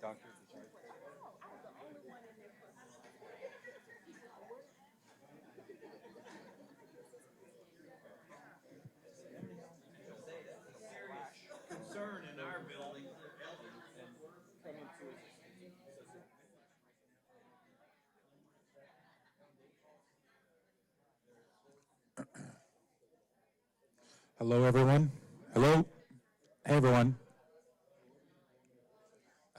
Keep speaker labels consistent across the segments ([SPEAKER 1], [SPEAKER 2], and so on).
[SPEAKER 1] Concern in our building.
[SPEAKER 2] Hello, everyone. Hello. Hey, everyone.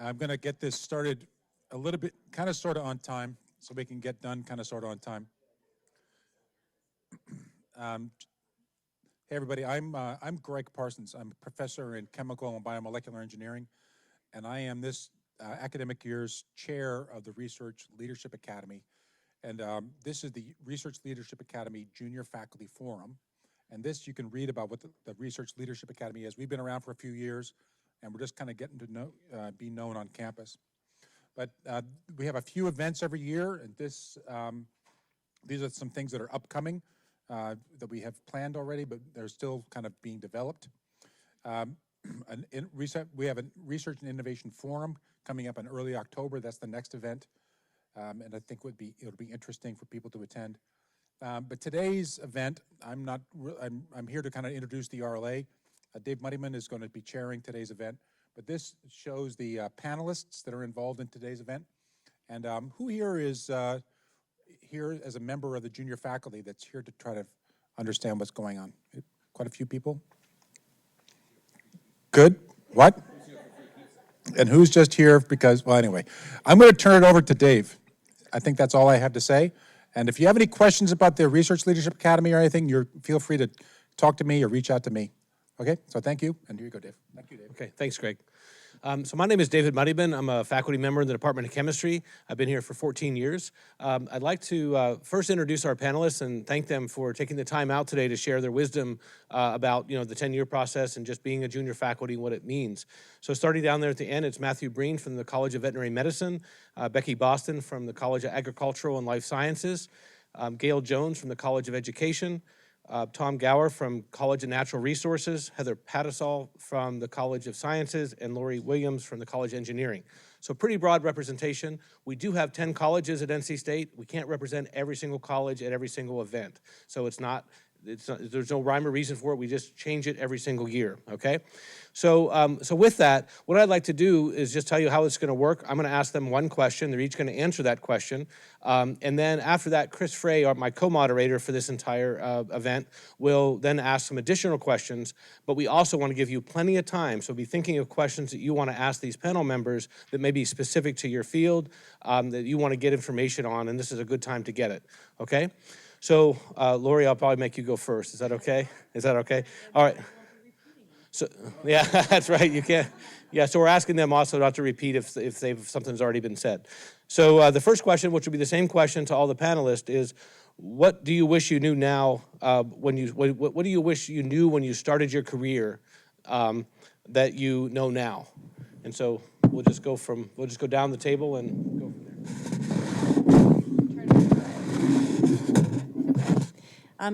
[SPEAKER 2] I'm going to get this started a little bit, kind of sort of on time, so we can get done kind of sort of on time. Hey, everybody. I'm Greg Parsons. I'm a professor in chemical and biomolecular engineering, and I am this academic year's chair of the Research Leadership Academy. And this is the Research Leadership Academy Junior Faculty Forum. And this, you can read about what the Research Leadership Academy is. We've been around for a few years, and we're just kind of getting to know, be known on campus. But we have a few events every year, and these are some things that are upcoming that we have planned already, but they're still kind of being developed. We have a Research and Innovation Forum coming up in early October. That's the next event, and I think it'll be interesting for people to attend. But today's event, I'm here to kind of introduce the RLA. Dave Muddyman is going to be chairing today's event, but this shows the panelists that are involved in today's event. And who here is here as a member of the junior faculty that's here to try to understand what's going on? Quite a few people? Good. What? And who's just here because, well, anyway, I'm going to turn it over to Dave. I think that's all I have to say. And if you have any questions about the Research Leadership Academy or anything, feel free to talk to me or reach out to me. Okay, so thank you, and here you go, Dave. Thank you, Dave.
[SPEAKER 3] Okay, thanks, Greg. So my name is David Muddyman. I'm a faculty member in the Department of Chemistry. I've been here for 14 years. I'd like to first introduce our panelists and thank them for taking the time out today to share their wisdom about the 10-year process and just being a junior faculty and what it means. So starting down there at the end, it's Matthew Breen from the College of Veterinary Medicine, Becky Boston from the College of Agricultural and Life Sciences, Gail Jones from the College of Education, Tom Gower from College of Natural Resources, Heather Pattisall from the College of Sciences, and Lori Williams from the College of Engineering. So pretty broad representation. We do have 10 colleges at NC State. We can't represent every single college at every single event. So there's no rhyme or reason for it. We just change it every single year, okay? So with that, what I'd like to do is just tell you how it's going to work. I'm going to ask them one question. They're each going to answer that question. And then after that, Chris Frey, my co-moderator for this entire event, will then ask some additional questions. But we also want to give you plenty of time. So be thinking of questions that you want to ask these panel members that may be specific to your field, that you want to get information on, and this is a good time to get it, okay? So, Lori, I'll probably make you go first. Is that okay? Is that okay? All right. So, yeah, that's right. You can't. Yeah, so we're asking them also not to repeat if something's already been said. So the first question, which will be the same question to all the panelists, is what do you wish you knew now what do you wish you knew when you started your career that you know now? And so we'll just go down the table and go from there.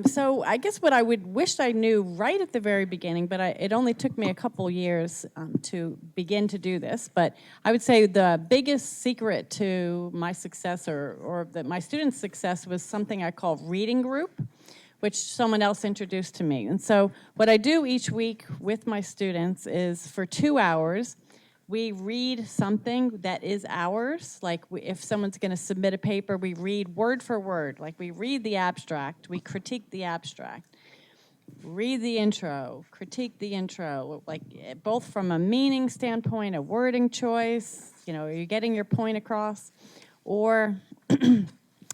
[SPEAKER 4] So I guess what I wish I knew right at the very beginning, but it only took me a couple years to begin to do this, but I would say the biggest secret to my success or my students' success was something I call reading group, which someone else introduced to me. And so what I do each week with my students is for 2 hours, we read something that is ours. Like if someone's going to submit a paper, we read word for word. Like we read the abstract, we critique the abstract. Read the intro, critique the intro, like both from a meaning standpoint, a wording choice, are you getting your point across? Or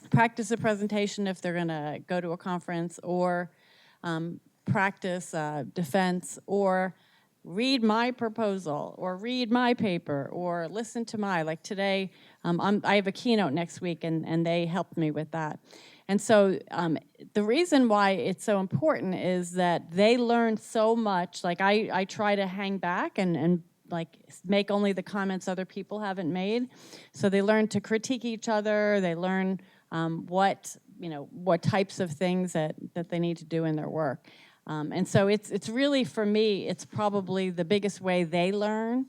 [SPEAKER 4] practice a presentation if they're going to go to a conference, or practice defense, or read my proposal, or read my paper, or listen to like today, I have a keynote next week, and they helped me with that. And so the reason why it's so important is that they learn so much. Like I try to hang back and like make only the comments other people haven't made. So they learn to critique each other. They learn what types of things that they need to do in their work. And so it's really, for me, it's probably the biggest way they learn.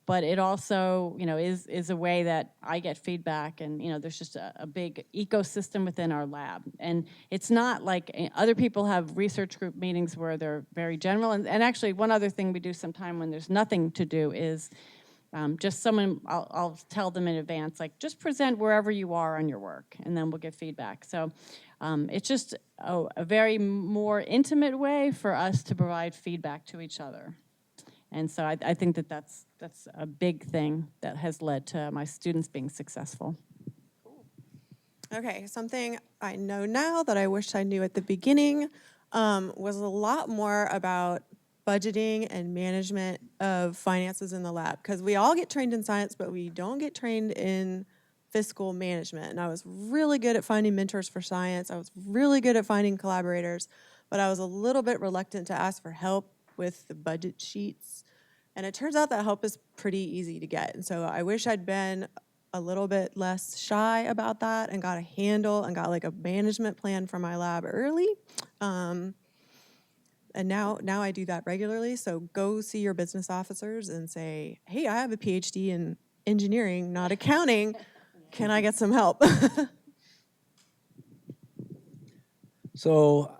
[SPEAKER 4] but it also, is a way that I get feedback, and, there's just a big ecosystem within our lab. And it's not like other people have research group meetings where they're very general. And actually, one other thing we do sometime when there's nothing to do is just someone, I'll tell them in advance, like, just present wherever you are on your work, and then we'll get feedback. So it's just a very more intimate way for us to provide feedback to each other. And so I think that's a big thing that has led to my students being successful.
[SPEAKER 5] Okay, something I know now that I wish I knew at the beginning was a lot more about budgeting and management of finances in the lab, because we all get trained in science, but we don't get trained in fiscal management. And I was really good at finding mentors for science. I was really good at finding collaborators, but I was a little bit reluctant to ask for help with the budget sheets. And it turns out that help is pretty easy to get. And so I wish I'd been a little bit less shy about that and got a handle and got like a management plan for my lab early. And now I do that regularly. So go see your business officers and say, hey, I have a PhD in engineering, not accounting. Can I get some help?
[SPEAKER 6] So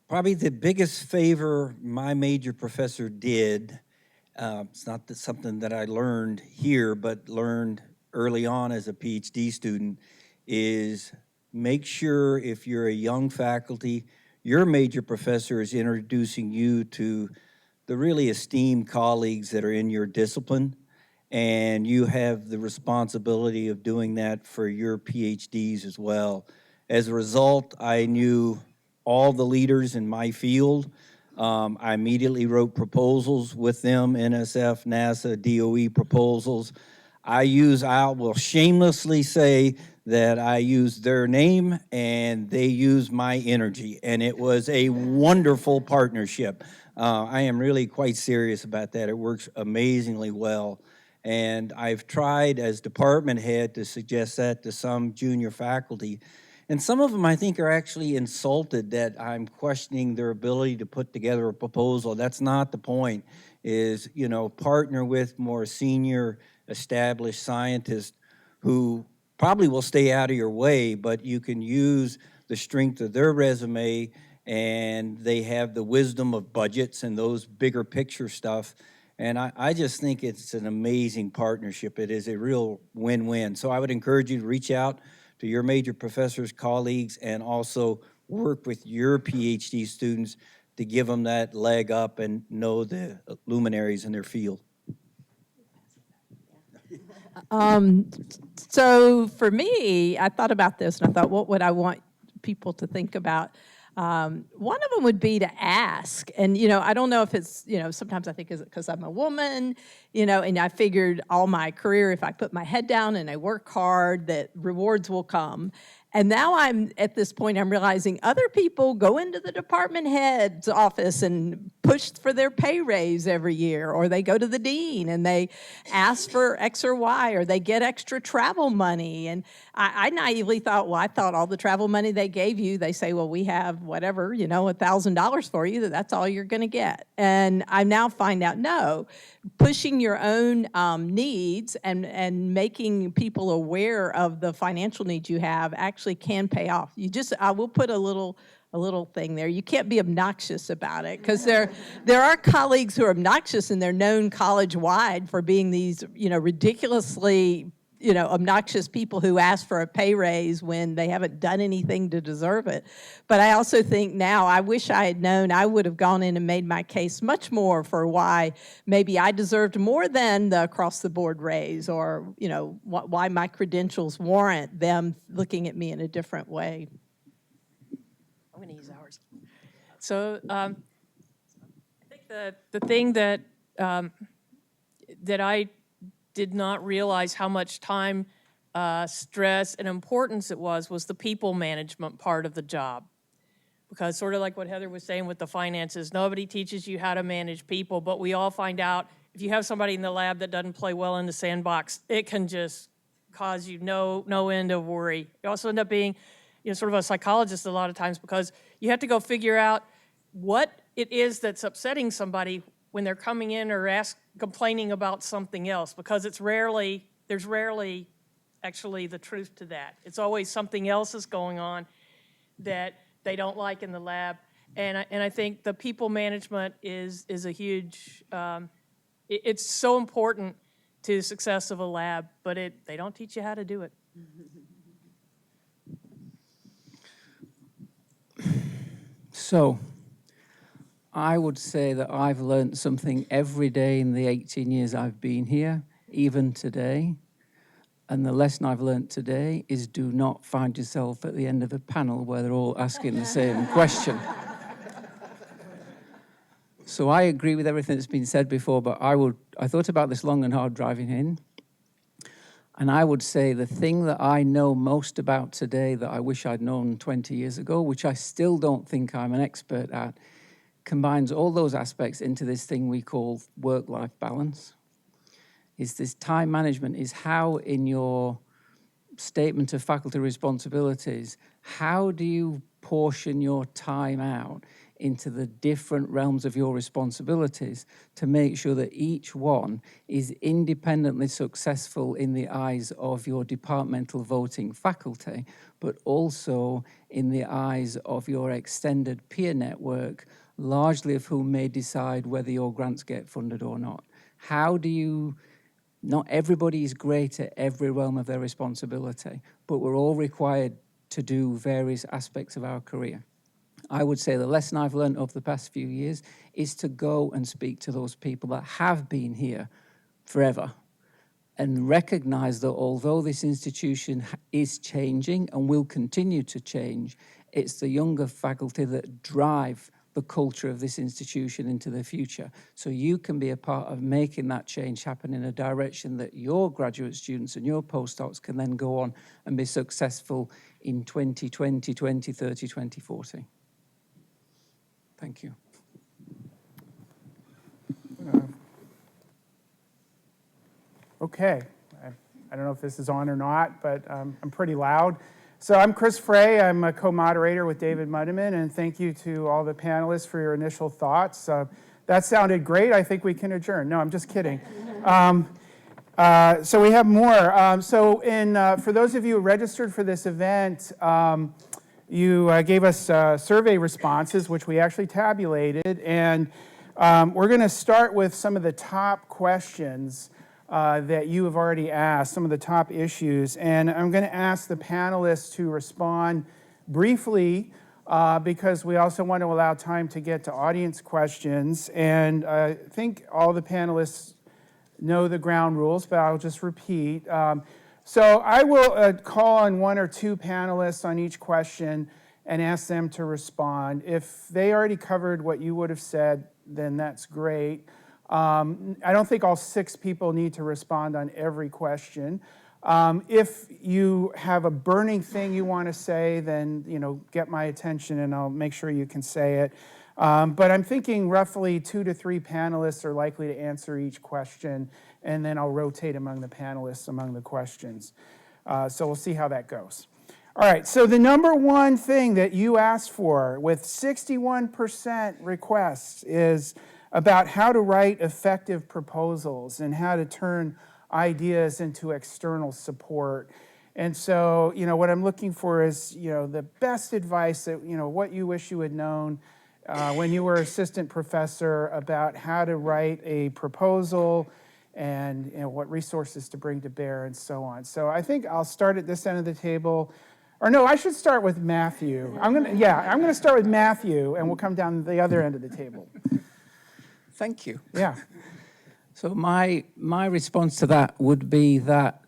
[SPEAKER 6] probably the biggest favor my major professor did, it's not something that I learned here, but learned early on as a PhD student, is make sure if you're a young faculty, your major professor is introducing you to the really esteemed colleagues that are in your discipline, and you have the responsibility of doing that for your PhDs as well. As a result, I knew all the leaders in my field. I immediately wrote proposals with them, NSF, NASA, DOE proposals. I will shamelessly say that I used their name and they used my energy, and it was a wonderful partnership. I am really quite serious about that. It works amazingly well. And I've tried as department head to suggest that to some junior faculty. And some of them, I think, are actually insulted that I'm questioning their ability to put together a proposal. That's not the point, is, partner with more senior established scientists who probably will stay out of your way, but you can use the strength of their resume, and they have the wisdom of budgets and those bigger picture stuff. And I just think it's an amazing partnership. It is a real win-win. So I would encourage you to reach out to your major professors, colleagues, and also work with your PhD students to give them that leg up and know the luminaries in their field.
[SPEAKER 7] So for me, I thought about this and I thought, what would I want people to think about? One of them would be to ask. And, I don't know if it's, sometimes I think, is it because I'm a woman, and I figured all my career, if I put my head down and I work hard, that rewards will come. And now I'm at this point, I'm realizing other people go into the department head's office and push for their pay raise every year, or they go to the dean and they ask for X or Y, or they get extra travel money. And I naively thought, well, I thought all the travel money they gave you, they say, well, we have whatever, $1,000 for you, that's all you're going to get. And I now find out, no, pushing your own needs and making people aware of the financial needs you have actually can pay off. I will put a little thing there. You can't be obnoxious about it, because there are colleagues who are obnoxious, and they're known college-wide for being these, ridiculously, obnoxious people who ask for a pay raise when they haven't done anything to deserve it. But I also think now, I wish I had known, I would have gone in and made my case much more for why maybe I deserved more than the across-the-board raise, or, why my credentials warrant them looking at me in a different way.
[SPEAKER 8] I'm going to use ours. So I think the thing that I did not realize how much time, stress, and importance it was the people management part of the job. Because sort of like what Heather was saying with the finances, nobody teaches you how to manage people, but we all find out if you have somebody in the lab that doesn't play well in the sandbox, it can just cause you no end of worry. You also end up being sort of a psychologist a lot of times, because you have to go figure out what it is that's upsetting somebody when they're coming in or complaining about something else, because there's rarely actually the truth to that. It's always something else is going on that they don't like in the lab. And I think the people management is a huge, it's so important to the success of a lab, but they don't teach you how to do it.
[SPEAKER 9] So, I would say that I've learned something every day in the 18 years I've been here, even today. And the lesson I've learned today is do not find yourself at the end of a panel where they're all asking the same question. So I agree with everything that's been said before, but I thought about this long and hard driving in. And I would say the thing that I know most about today that I wish I'd known 20 years ago, which I still don't think I'm an expert at, combines all those aspects into this thing we call work-life balance. Is this time management, is how in your statement of faculty responsibilities, how do you portion your time out into the different realms of your responsibilities to make sure that each one is independently successful in the eyes of your departmental voting faculty, but also in the eyes of your extended peer network, largely of whom may decide whether your grants get funded or not. How do you, not everybody is great at every realm of their responsibility, but we're all required to do various aspects of our career. I would say the lesson I've learned over the past few years is to go and speak to those people that have been here forever and recognize that although this institution is changing and will continue to change, it's the younger faculty that drive the culture of this institution into the future. So you can be a part of making that change happen in a direction that your graduate students and your postdocs can then go on and be successful in 2020, 2030, 2040. Thank you.
[SPEAKER 10] Okay, I don't know if this is on or not, but I'm pretty loud. So I'm Chris Frey. I'm a co-moderator with David Muddiman, and thank you to all the panelists for your initial thoughts. That sounded great. I think we can adjourn. No, I'm just kidding. So we have more. For those of you who registered for this event, you gave us survey responses, which we actually tabulated, and we're going to start with some of the top questions that you have already asked, some of the top issues. And I'm going to ask the panelists to respond briefly because we also want to allow time to get to audience questions. And I think all the panelists know the ground rules, but I'll just repeat. So I will call on one or two panelists on each question and ask them to respond. If they already covered what you would have said, then that's great. I don't think all 6 people need to respond on every question. If you have a burning thing you want to say, then get my attention and I'll make sure you can say it. But I'm thinking roughly 2 to 3 panelists are likely to answer each question, and then I'll rotate among the panelists among the questions. So we'll see how that goes. All right, so the number one thing that you asked for with 61% requests is about how to write effective proposals and how to turn ideas into external support. And so, what I'm looking for is, the best advice that, what you wish you had known when you were assistant professor about how to write a proposal and what resources to bring to bear and so on. So I think I'll start at this end of the table. Or no, I should start with Matthew. I'm gonna start with Matthew and we'll come down the other end of the table.
[SPEAKER 9] Thank you.
[SPEAKER 10] Yeah.
[SPEAKER 9] So my response to that would be that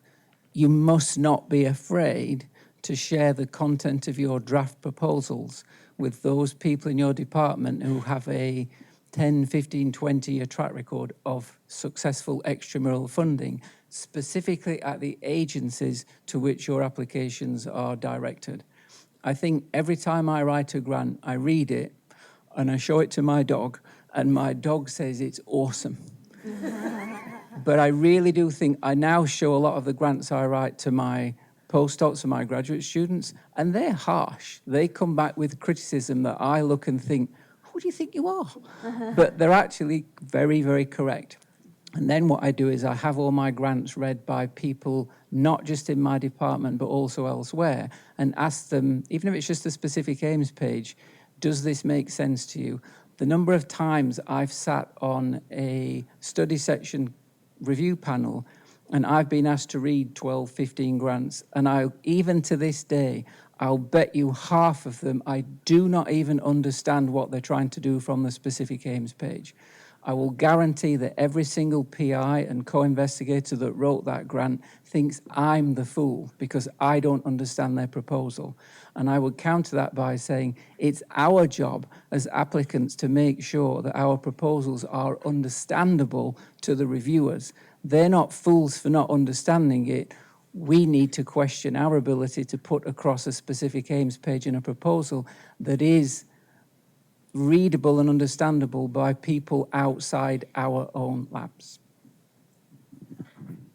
[SPEAKER 9] you must not be afraid to share the content of your draft proposals with those people in your department who have a 10, 15, 20-year track record of successful extramural funding, specifically at the agencies to which your applications are directed. I think every time I write a grant, I read it and I show it to my dog, and my dog says it's awesome. But I really do think I now show a lot of the grants I write to my postdocs and my graduate students, and they're harsh. They come back with criticism that I look and think, who do you think you are? But they're actually very, very correct. And then what I do is I have all my grants read by people, not just in my department, but also elsewhere, and ask them, even if it's just a specific aims page, does this make sense to you? The number of times I've sat on a study section review panel and I've been asked to read 12, 15 grants, and even to this day, I'll bet you half of them I do not even understand what they're trying to do from the specific aims page. I will guarantee that every single PI and co-investigator that wrote that grant thinks I'm the fool because I don't understand their proposal. And I would counter that by saying it's our job as applicants to make sure that our proposals are understandable to the reviewers. They're not fools for not understanding it. We need to question our ability to put across a specific aims page in a proposal that is readable and understandable by people outside our own labs.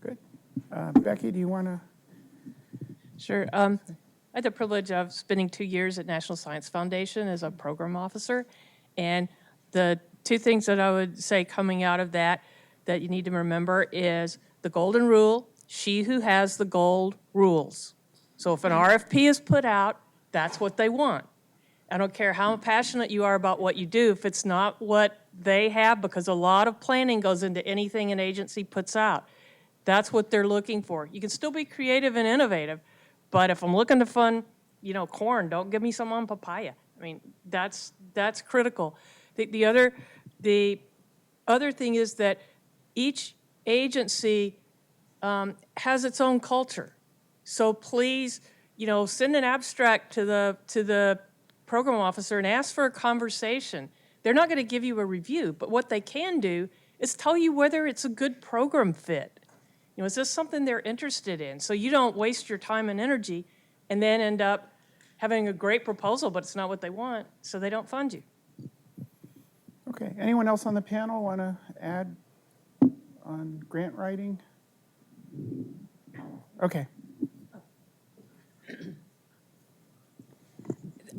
[SPEAKER 10] Good. Becky, do you want to?
[SPEAKER 8] Sure. I had the privilege of spending 2 years at National Science Foundation as a program officer. And the two things that I would say coming out of that you need to remember is the golden rule, she who has the gold rules. So if an RFP is put out, that's what they want. I don't care how passionate you are about what you do, if it's not what they have, because a lot of planning goes into anything an agency puts out. That's what they're looking for. You can still be creative and innovative, but if I'm looking to fund, corn, don't give me some on papaya. I mean, that's critical. The other thing is that each agency has its own culture. So please, send an abstract to the program officer and ask for a conversation. They're not going to give you a review, but what they can do is tell you whether it's a good program fit. Is this something they're interested in? So you don't waste your time and energy and then end up having a great proposal, but it's not what they want, so they don't fund you.
[SPEAKER 10] Okay. Anyone else on the panel want to add on grant writing? Okay.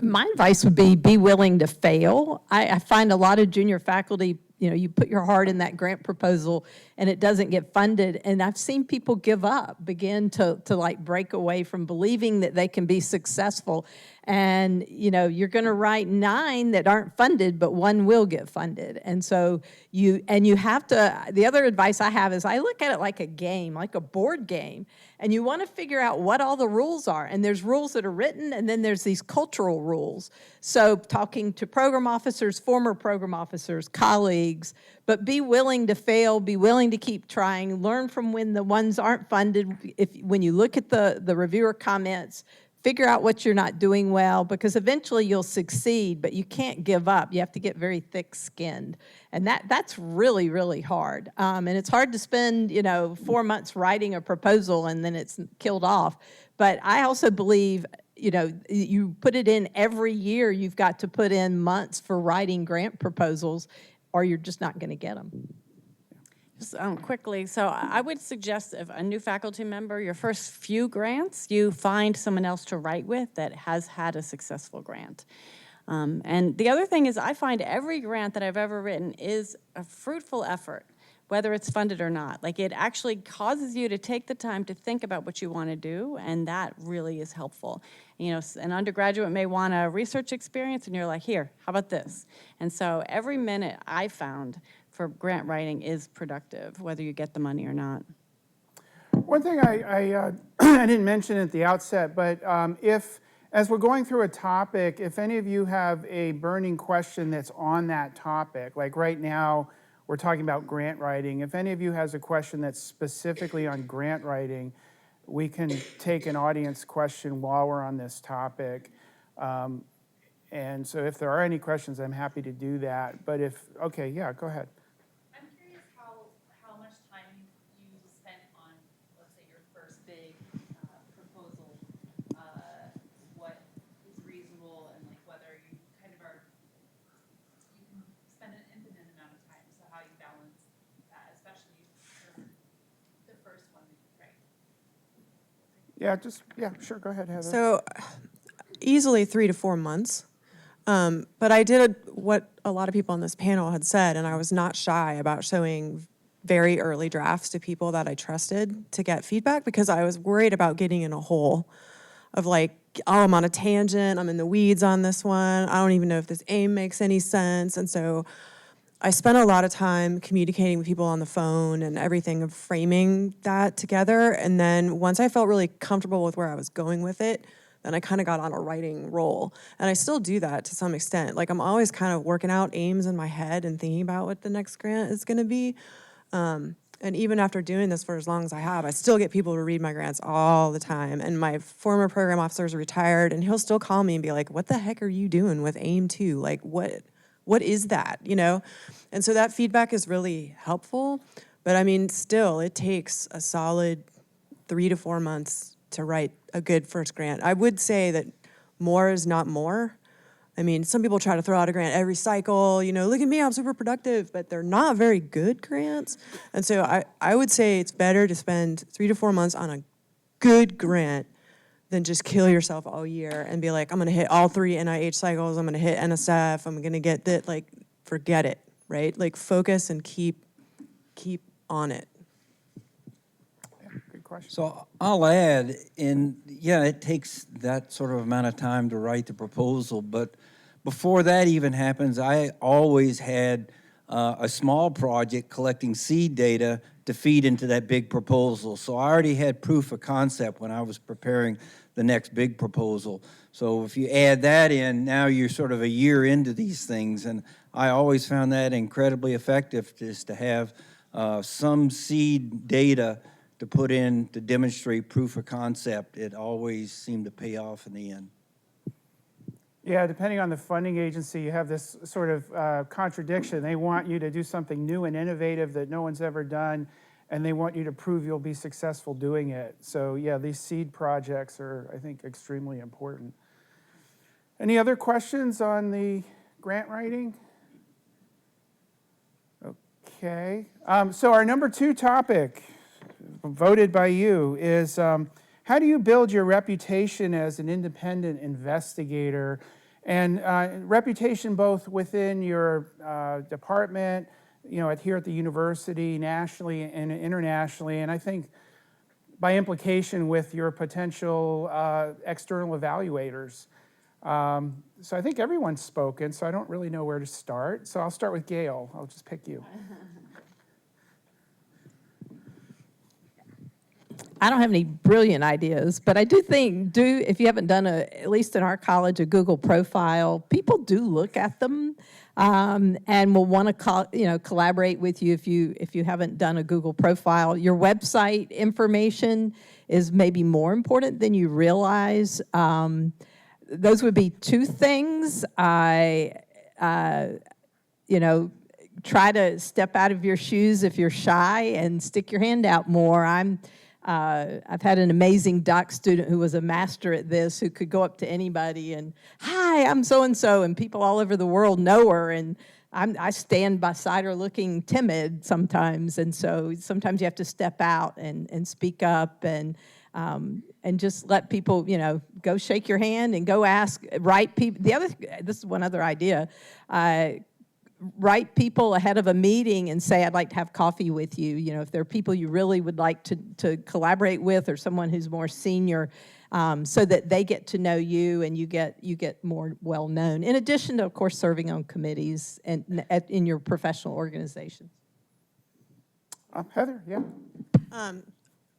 [SPEAKER 7] My advice would be willing to fail. I find a lot of junior faculty, you put your heart in that grant proposal and it doesn't get funded. And I've seen people give up, begin to like break away from believing that they can be successful. And, you're going to write 9 that aren't funded, but 1 will get funded. And so you have to, the other advice I have is I look at it like a game, like a board game. And you want to figure out what all the rules are. And there's rules that are written, and then there's these cultural rules. So talking to program officers, former program officers, colleagues, but be willing to fail, be willing to keep trying, learn from when the ones aren't funded. When you look at the reviewer comments, figure out what you're not doing well, because eventually you'll succeed, but you can't give up. You have to get very thick-skinned. And that's really, really hard. And it's hard to spend, 4 months writing a proposal and then it's killed off. But I also believe, you put it in every year, you've got to put in months for writing grant proposals, or you're just not going to get them.
[SPEAKER 4] Just quickly, so I would suggest if a new faculty member, your first few grants, you find someone else to write with that has had a successful grant. And the other thing is I find every grant that I've ever written is a fruitful effort, whether it's funded or not. Like it actually causes you to take the time to think about what you want to do, and that really is helpful. An undergraduate may want a research experience, and you're like, here, how about this? And so every minute I found for grant writing is productive, whether you get the money or not.
[SPEAKER 10] One thing I didn't mention at the outset, but as we're going through a topic, if any of you have a burning question that's on that topic, like right now we're talking about grant writing, if any of you has a question that's specifically on grant writing, we can take an audience question while we're on this topic. And so if there are any questions, I'm happy to do that. But okay, yeah, go ahead.
[SPEAKER 11] I'm curious how much time you spent on, let's say, your first big proposal, what is reasonable, and like whether you kind of you can spend an infinite amount of time. So how you balance that, especially for the first one, right?
[SPEAKER 10] Yeah, sure, go ahead, Heather.
[SPEAKER 5] So easily 3 to 4 months. But I did what a lot of people on this panel had said, and I was not shy about showing very early drafts to people that I trusted to get feedback, because I was worried about getting in a hole of like, oh, I'm on a tangent, I'm in the weeds on this one, I don't even know if this aim makes any sense. And so I spent a lot of time communicating with people on the phone and everything, of framing that together. And then once I felt really comfortable with where I was going with it, then I kind of got on a writing roll. And I still do that to some extent. Like, I'm always kind of working out aims in my head and thinking about what the next grant is gonna be. And even after doing this for as long as I have, I still get people to read my grants all the time. And my former program officer is retired, and he'll still call me and be like, what the heck are you doing with AIM 2? Like, what is that, you know? And so that feedback is really helpful. But I mean, still, it takes a solid 3 to 4 months to write a good first grant. I would say that more is not more. I mean, some people try to throw out a grant every cycle, you know, look at me, I'm super productive, but they're not very good grants. And so I would say it's better to spend 3 to 4 months on a good grant than just kill yourself all year and be like, I'm gonna hit all 3 NIH cycles, I'm gonna hit NSF, I'm gonna get that. Like, forget it, right? Like, focus and keep on it.
[SPEAKER 10] Good question.
[SPEAKER 6] So I'll add, yeah, it takes that sort of amount of time to write the proposal, but before that even happens, I always had a small project collecting seed data to feed into that big proposal. So I already had proof of concept when I was preparing the next big proposal. So if you add that in, now you're sort of a year into these things, and I always found that incredibly effective, just to have some seed data to put in to demonstrate proof of concept. It always seemed to pay off in the end.
[SPEAKER 10] Yeah, depending on the funding agency, you have this sort of contradiction. They want you to do something new and innovative that no one's ever done, and they want you to prove you'll be successful doing it. So yeah, these seed projects are, I think, extremely important. Any other questions on the grant writing? Okay, so our number 2 topic, voted by you, is how do you build your reputation as an independent investigator, and reputation both within your department, you know, here at the university, nationally and internationally, and I think by implication with your potential external evaluators. So I think everyone's spoken, so I don't really know where to start. So I'll start with Gail. I'll just pick you.
[SPEAKER 7] I don't have any brilliant ideas, but I do think, if you haven't done at least in our college, a Google profile, people do look at them and will want to collaborate with you if you haven't done a Google profile. Your website information is maybe more important than you realize. Those would be 2 things. Try to step out of your shoes if you're shy and stick your hand out more. I've had an amazing doc student who was a master at this, who could go up to anybody and, hi, I'm so-and-so, and people all over the world know her, and I stand beside her looking timid sometimes, and so sometimes you have to step out and speak up and just let people, go shake your hand and go ask, write people. This is one other idea. Write people ahead of a meeting and say, I'd like to have coffee with you. If there are people you really would like to collaborate with, or someone who's more senior, so that they get to know you and you get more well known. In addition to, of course, serving on committees and in your professional organizations.
[SPEAKER 10] Heather, yeah.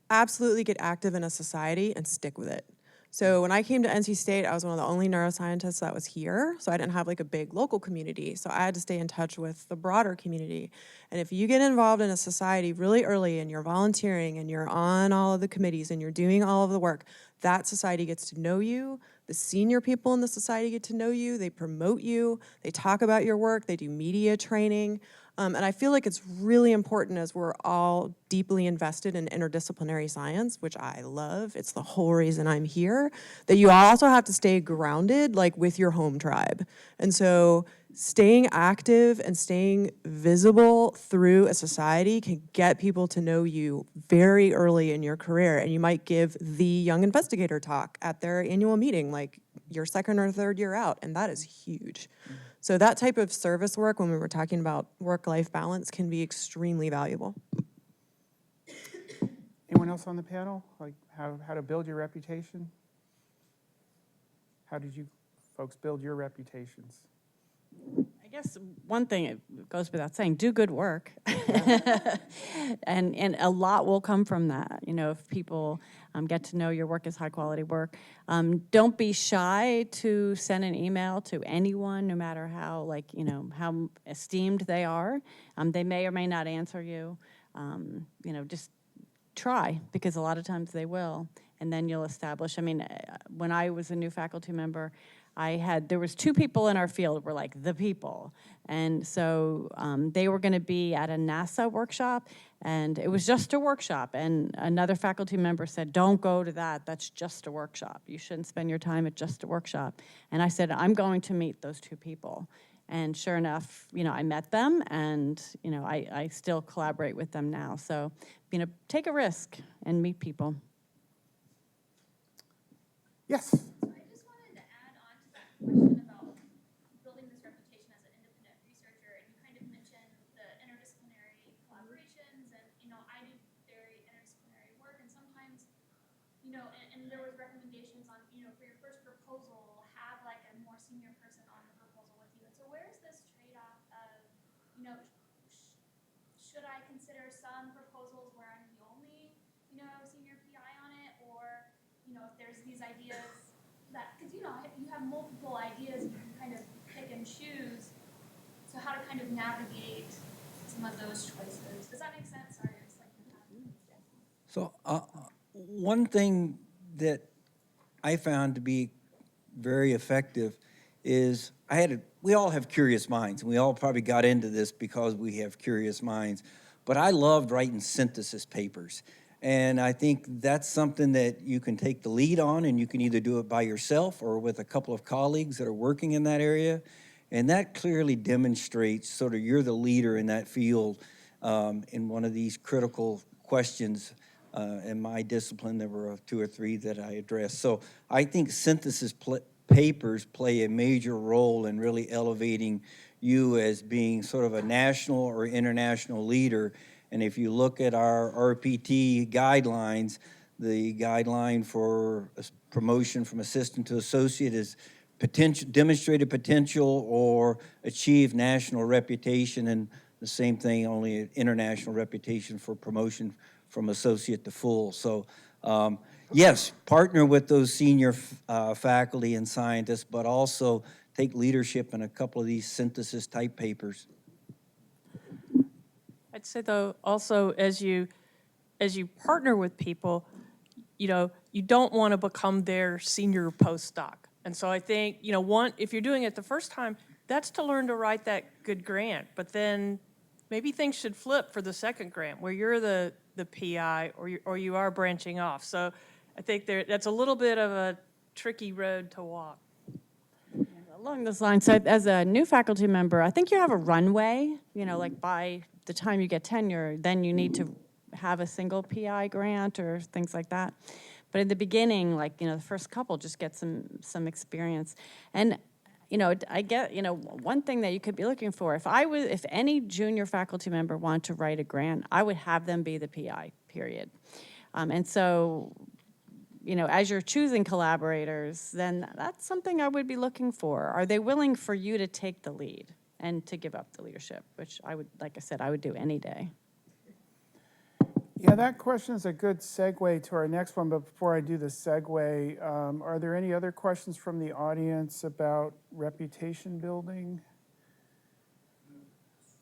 [SPEAKER 5] Absolutely get active in a society and stick with it. So when I came to NC State, I was one of the only neuroscientists that was here, so I didn't have like a big local community, so I had to stay in touch with the broader community. And if you get involved in a society really early and you're volunteering and you're on all of the committees and you're doing all of the work, that society gets to know you, the senior people in the society get to know you, they promote you, they talk about your work, they do media training. And I feel like it's really important, as we're all deeply invested in interdisciplinary science, which I love, it's the whole reason I'm here, that you also have to stay grounded, like with your home tribe. And so staying active and staying visible through a society can get people to know you very early in your career. And you might give the young investigator talk at their annual meeting, like your second or third year out, and that is huge. So that type of service work, when we were talking about work-life balance, can be extremely valuable.
[SPEAKER 10] Anyone else on the panel? Like how to build your reputation? How did you folks build your reputations?
[SPEAKER 4] I guess one thing, it goes without saying, do good work. And a lot will come from that. You know, if people get to know your work as high quality work. Don't be shy to send an email to anyone, no matter how, like, you know, how esteemed they are. They may or may not answer you. You know, just try, because a lot of times they will, and then you'll establish. I mean, when I was a new faculty member, there was 2 people in our field were like the people, and so they were going to be at a NASA workshop, and it was just a workshop, and another faculty member said, don't go to that, that's just a workshop, you shouldn't spend your time at just a workshop. And I said, I'm going to meet those 2 people. And sure enough, you know, I met them, and, you know, I still collaborate with them now. So, you know, take a risk and meet people.
[SPEAKER 10] Yes.
[SPEAKER 11] I just wanted to add on to that question about building this reputation as an independent researcher. And you kind of mentioned the interdisciplinary collaborations, and, you know, I do very interdisciplinary work, and sometimes, you know, and there was recommendations on, you know, for your first proposal, have like a more senior person on the proposal with you. And so where is this trade-off of, you know, should I consider some proposals where I'm the only, you know, senior PI on it, or, you know, if there's these ideas that, because, you know, you have multiple ideas, you can kind of pick and choose. So how to kind of navigate some of those choices. Does that make sense? Sorry, I just like to have.
[SPEAKER 6] So one thing that I found to be very effective is we all have curious minds, and we all probably got into this because we have curious minds, but I loved writing synthesis papers. And I think that's something that you can take the lead on, and you can either do it by yourself or with a couple of colleagues that are working in that area. And that clearly demonstrates sort of you're the leader in that field in one of these critical questions. In my discipline, there were 2 or 3 that I addressed. So I think synthesis papers play a major role in really elevating you as being sort of a national or international leader. And if you look at our RPT guidelines, the guideline for promotion from assistant to associate is demonstrated potential or achieve national reputation, and the same thing, only international reputation for promotion from associate to full. So yes, partner with those senior faculty and scientists, but also take leadership in a couple of these synthesis type papers.
[SPEAKER 8] I'd say, though, also as you partner with people, you know, you don't want to become their senior postdoc. And so I think, you know, if you're doing it the first time, that's to learn to write that good grant. But then maybe things should flip for the second grant, where you're the PI or you are branching off. So I think that's a little bit of a tricky road to walk.
[SPEAKER 4] Along those lines, so as a new faculty member, I think you have a runway, you know, like by the time you get tenure, then you need to have a single PI grant or things like that. But in the beginning, like, you know, the first couple, just get some experience. And, you know, I get, you know, one thing that you could be looking for, if any junior faculty member wanted to write a grant, I would have them be the PI, period. And so, you know, as you're choosing collaborators, then that's something I would be looking for. Are they willing for you to take the lead and to give up the leadership, which I would, like I said, I would do any day.
[SPEAKER 10] Yeah, that question is a good segue to our next one, but before I do the segue, are there any other questions from the audience about reputation building?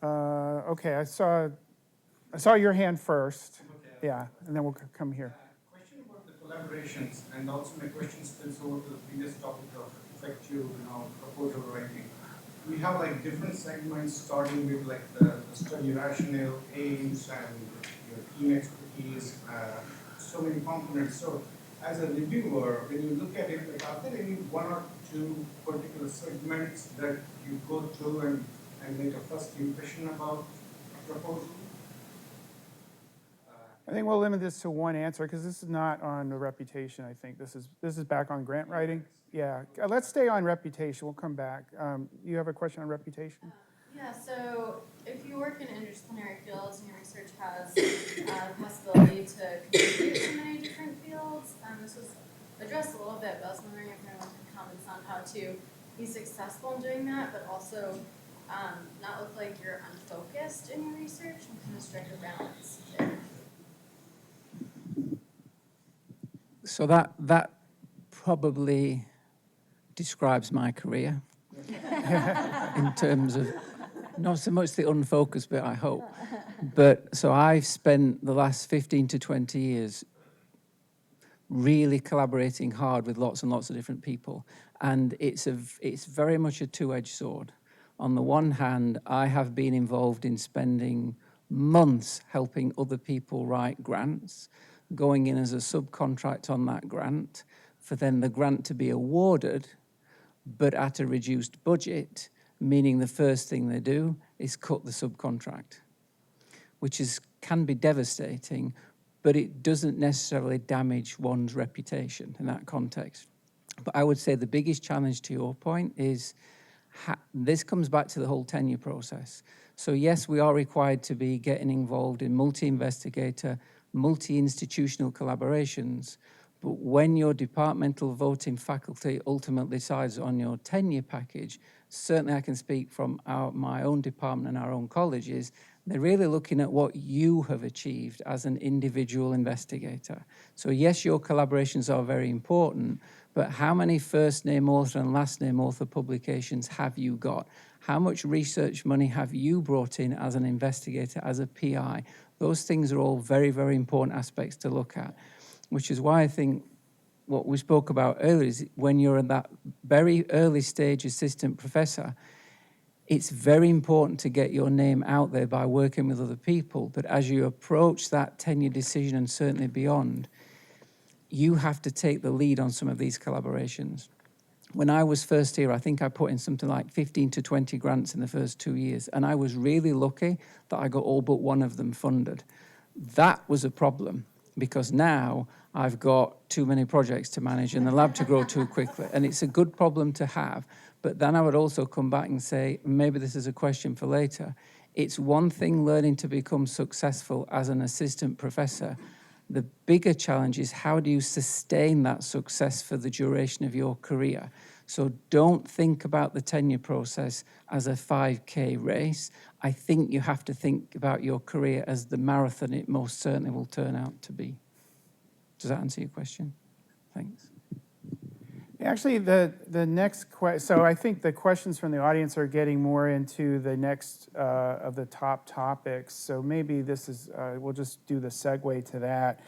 [SPEAKER 10] Okay, I saw your hand first.
[SPEAKER 12] Okay.
[SPEAKER 10] Yeah, and then we'll come here.
[SPEAKER 12] Question about the collaborations, and also my question spills over to the previous topic of effective, proposal writing. We have like different segments, starting with like the study rationale, aims, and your team expertise, so many components. So as a reviewer, when you look at it, like, are there any 1 or two particular segments that you go through and make a first impression about a proposal?
[SPEAKER 10] I think we'll limit this to one answer because this is not on the reputation. I think this is back on grant writing. Yeah, let's stay on reputation. We'll come back. You have a question on reputation?
[SPEAKER 11] Yeah, so if you work in interdisciplinary fields and your research has the possibility to contribute to many different fields, this was addressed a little bit, but I was wondering if anyone could comment on how to be successful in doing that, but also not look like you're unfocused in your research and kind of strike a balance there.
[SPEAKER 9] So that probably describes my career in terms of not so much the unfocused bit, I hope. But so I've spent the last 15 to 20 years really collaborating hard with lots and lots of different people. And it's very much a two-edged sword. On the one hand, I have been involved in spending months helping other people write grants, going in as a subcontract on that grant, for then the grant to be awarded, but at a reduced budget, meaning the first thing they do is cut the subcontract, which can be devastating, but it doesn't necessarily damage one's reputation in that context. But I would say the biggest challenge, to your point, is this comes back to the whole tenure process. So yes, we are required to be getting involved in multi-investigator, multi-institutional collaborations, but when your departmental voting faculty ultimately decides on your tenure package, certainly I can speak from my own department and our own colleges, they're really looking at what you have achieved as an individual investigator. So yes, your collaborations are very important, but how many first name author and last name author publications have you got? How much research money have you brought in as an investigator, as a PI? Those things are all very, very important aspects to look at, which is why I think what we spoke about earlier is when you're at that very early stage assistant professor, it's very important to get your name out there by working with other people. But as you approach that tenure decision and certainly beyond, you have to take the lead on some of these collaborations. When I was first here, I think I put in something like 15 to 20 grants in the first 2 years, and I was really lucky that I got all but one of them funded. That was a problem, because now I've got too many projects to manage and the lab to grow too quickly, and it's a good problem to have. But then I would also come back and say, maybe this is a question for later, it's one thing learning to become successful as an assistant professor. The bigger challenge is how do you sustain that success for the duration of your career? So don't think about the tenure process as a 5K race. I think you have to think about your career as the marathon it most certainly will turn out to be. Does that answer your question? Thanks.
[SPEAKER 10] Actually, the next question, so I think the questions from the audience are getting more into the next of the top topics. So maybe this is, we'll just do the segue to that.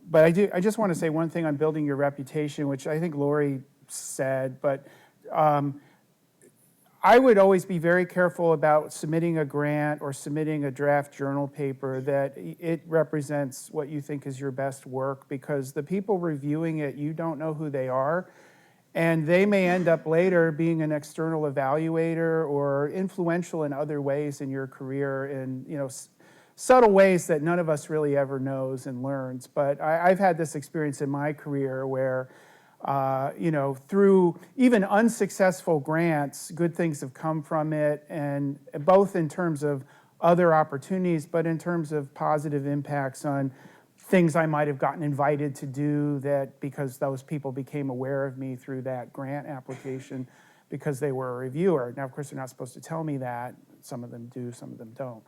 [SPEAKER 10] But I just want to say one thing on building your reputation, which I think Lori said, but I would always be very careful about submitting a grant or submitting a draft journal paper that it represents what you think is your best work, because the people reviewing it, you don't know who they are, and they may end up later being an external evaluator or influential in other ways in your career in, you know, subtle ways that none of us really ever knows and learns. But I've had this experience in my career where you know, through even unsuccessful grants, good things have come from it, and both in terms of other opportunities, but in terms of positive impacts on things I might have gotten invited to do that because those people became aware of me through that grant application because they were a reviewer. Now, of course, they're not supposed to tell me that. Some of them do, some of them don't.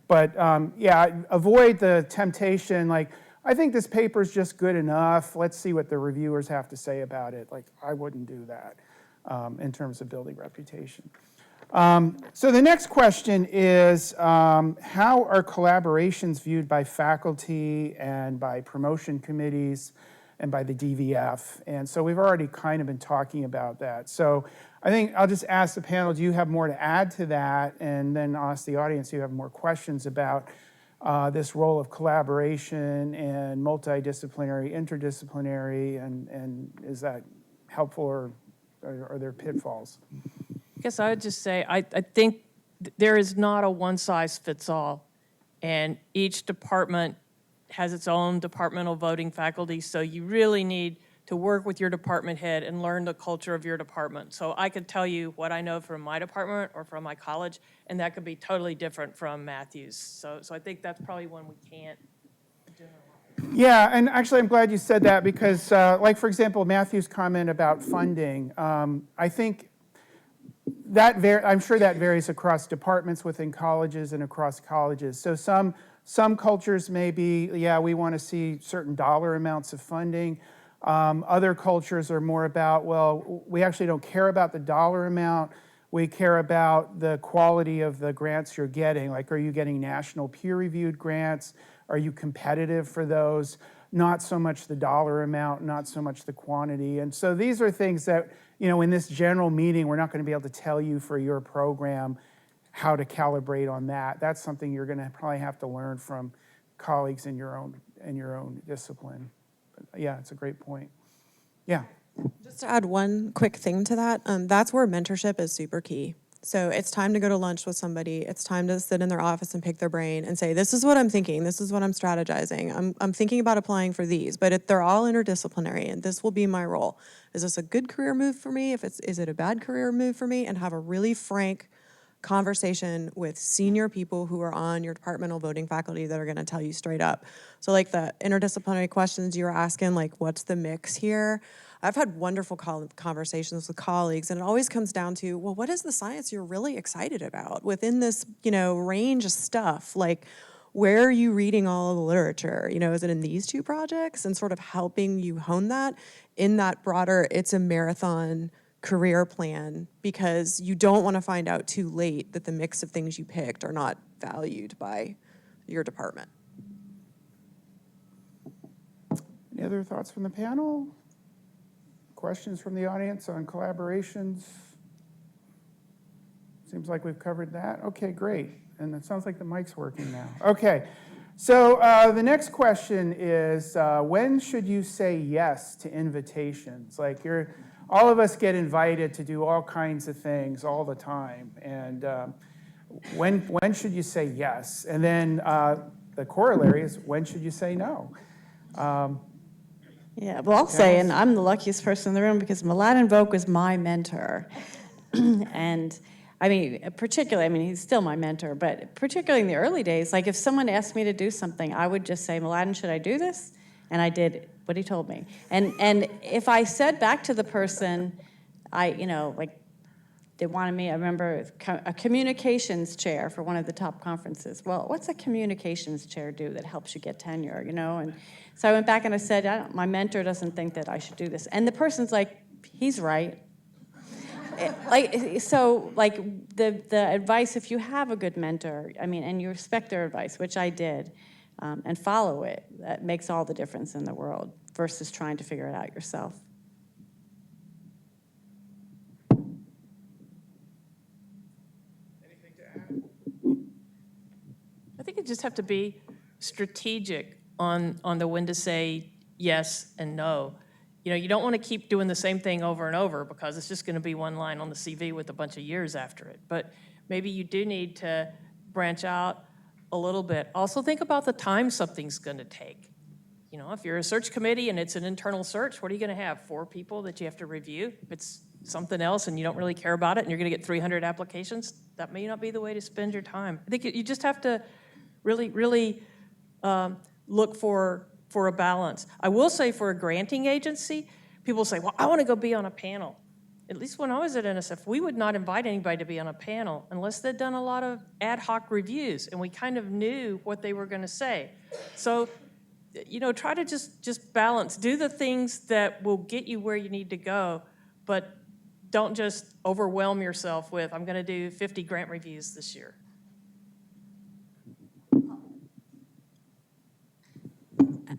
[SPEAKER 10] But yeah, avoid the temptation, like, I think this paper is just good enough. Let's see what the reviewers have to say about it. Like, I wouldn't do that in terms of building reputation. So the next question is, how are collaborations viewed by faculty and by promotion committees and by the DVF? And so we've already kind of been talking about that. So I think I'll just ask the panel, do you have more to add to that? And then I'll ask the audience, do you have more questions about this role of collaboration and multidisciplinary, interdisciplinary, and is that helpful, or are there pitfalls?
[SPEAKER 8] I guess I would just say, I think there is not a one-size-fits-all, and each department has its own departmental voting faculty, so you really need to work with your department head and learn the culture of your department. So I could tell you what I know from my department or from my college, and that could be totally different from Matthew's. So I think that's probably one we can't generalize.
[SPEAKER 10] Yeah, and actually I'm glad you said that because, like for example, Matthew's comment about funding, I think that I'm sure that varies across departments within colleges and across colleges. So some cultures may be, yeah, we want to see certain dollar amounts of funding. Other cultures are more about, well, we actually don't care about the dollar amount. We care about the quality of the grants you're getting. Like, are you getting national peer-reviewed grants? Are you competitive for those? Not so much the dollar amount, not so much the quantity. And so these are things that, in this general meeting, we're not going to be able to tell you for your program how to calibrate on that. That's something you're going to probably have to learn from colleagues in your own discipline. But yeah, it's a great point. Yeah.
[SPEAKER 5] Just to add one quick thing to that, that's where mentorship is super key. So it's time to go to lunch with somebody. It's time to sit in their office and pick their brain and say, this is what I'm thinking. This is what I'm strategizing. I'm thinking about applying for these, but they're all interdisciplinary, and this will be my role. Is this a good career move for me? Is it a bad career move for me? And have a really frank conversation with senior people who are on your departmental voting faculty that are going to tell you straight up. So like the interdisciplinary questions you were asking, like what's the mix here? I've had wonderful conversations with colleagues, and it always comes down to, well, what is the science you're really excited about within this, range of stuff? Like, where are you reading all of the literature? Is it in these two projects? And sort of helping you hone that in that broader, it's a marathon career plan, because you don't want to find out too late that the mix of things you picked are not valued by your department.
[SPEAKER 10] Any other thoughts from the panel? Questions from the audience on collaborations? Seems like we've covered that. Okay, great. And it sounds like the mic's working now. Okay, so the next question is, when should you say yes to invitations? Like all of us get invited to do all kinds of things all the time. And when should you say yes? And then the corollary is, when should you say no?
[SPEAKER 4] Yeah, well, I'll say, and I'm the luckiest person in the room because Mladen Vogt was my mentor. And he's still my mentor, but particularly in the early days, like if someone asked me to do something, I would just say, Mladen, should I do this? And I did what he told me. And if I said back to the person, they wanted me, I remember a communications chair for one of the top conferences. Well, what's a communications chair do that helps you get tenure, And so I went back and I said, my mentor doesn't think that I should do this. And the person's like, he's right. The advice, if you have a good mentor, and you respect their advice, which I did, and follow it, that makes all the difference in the world versus trying to figure it out yourself.
[SPEAKER 10] Anything to add?
[SPEAKER 8] I think you just have to be strategic on the when to say yes and no. You don't want to keep doing the same thing over and over because it's just going to be one line on the CV with a bunch of years after it. But maybe you do need to branch out a little bit. Also think about the time something's going to take. If you're a search committee and it's an internal search, what are you going to have? 4 people that you have to review? If it's something else and you don't really care about it and you're going to get 300 applications, that may not be the way to spend your time. I think you just have to really, really look for a balance. I will say for a granting agency, people say, well, I want to go be on a panel. At least when I was at NSF, we would not invite anybody to be on a panel unless they'd done a lot of ad hoc reviews and we kind of knew what they were going to say. So, try to just balance. Do the things that will get you where you need to go, but don't just overwhelm yourself with, I'm going to do 50 grant reviews this year.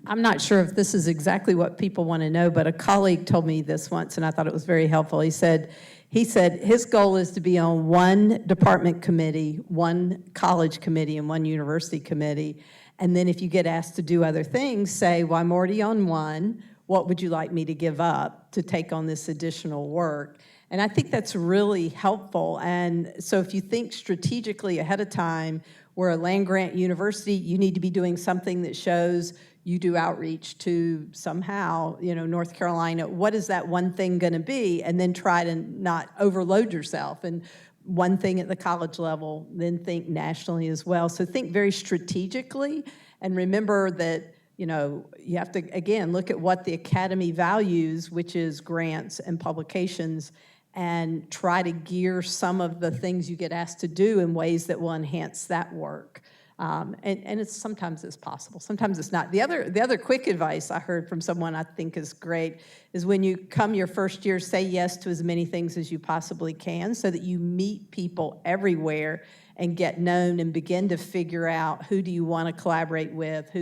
[SPEAKER 7] I'm not sure if this is exactly what people want to know, but a colleague told me this once, and I thought it was very helpful. He said his goal is to be on one department committee, one college committee, and one university committee. And then if you get asked to do other things, say, well, I'm already on one. what would you like me to give up to take on this additional work? And I think that's really helpful. And so if you think strategically ahead of time, we're a land-grant university, you need to be doing something that shows you do outreach to somehow, North Carolina. What is that one thing going to be? And then try to not overload yourself. And one thing at the college level, then think nationally as well. So think very strategically, and remember that, you have to, again, look at what the academy values, which is grants and publications, and try to gear some of the things you get asked to do in ways that will enhance that work. And it's sometimes it's possible, sometimes it's not. The other quick advice I heard from someone I think is great is when you come your first year, say yes to as many things as you possibly can so that you meet people everywhere and get known and begin to figure out who do you want to collaborate with,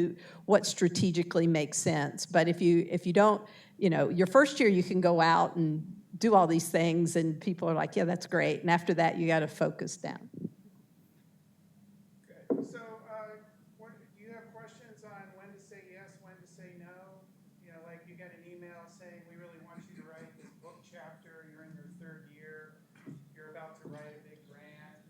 [SPEAKER 7] what strategically makes sense. But if you don't, your first year you can go out and do all these things and people are like, yeah, that's great. And after that, you got to focus down.
[SPEAKER 10] Good. So, do you have questions on when to say yes, when to say no? Like you get an email saying, we really want you to write this book chapter, you're in your third year, you're about to write a big grant.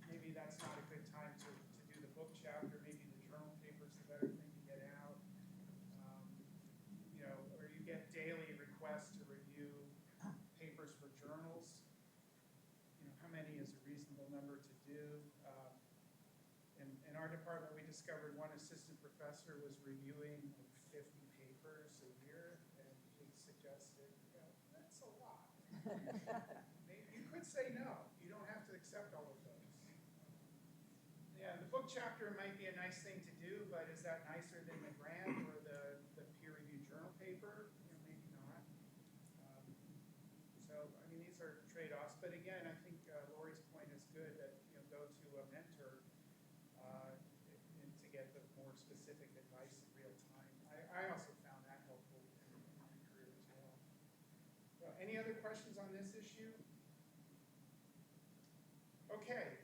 [SPEAKER 10] Maybe that's not a good time to do the book chapter, maybe the journal paper's the better thing to get out. Or you get daily requests to review papers for journals. How many is a reasonable number to do? In our department, we discovered one assistant professor was reviewing 50 papers a year, and he suggested, that's a lot. You could say no. You don't have to accept all of those. Yeah, the book chapter might be a nice thing to do, but is that nicer than the grant or the peer-reviewed journal paper? Maybe not. So, these are trade-offs. But again, I think Lori's point is good that, go to a mentor and to get the more specific advice in real time. I also found that helpful in my career as well. So any other questions on this issue? Okay.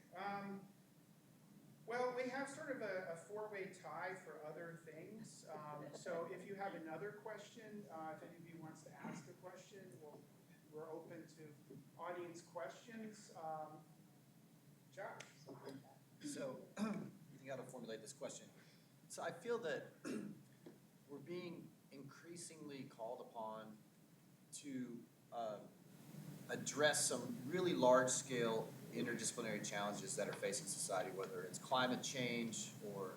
[SPEAKER 10] Well, we have sort of a four-way tie for other things. So if you have another question, if any of you wants to ask a question, we're open to audience questions. Josh.
[SPEAKER 1] So, you gotta formulate this question. So I feel that we're being increasingly called upon to address some really large-scale interdisciplinary challenges that are facing society, whether it's climate change or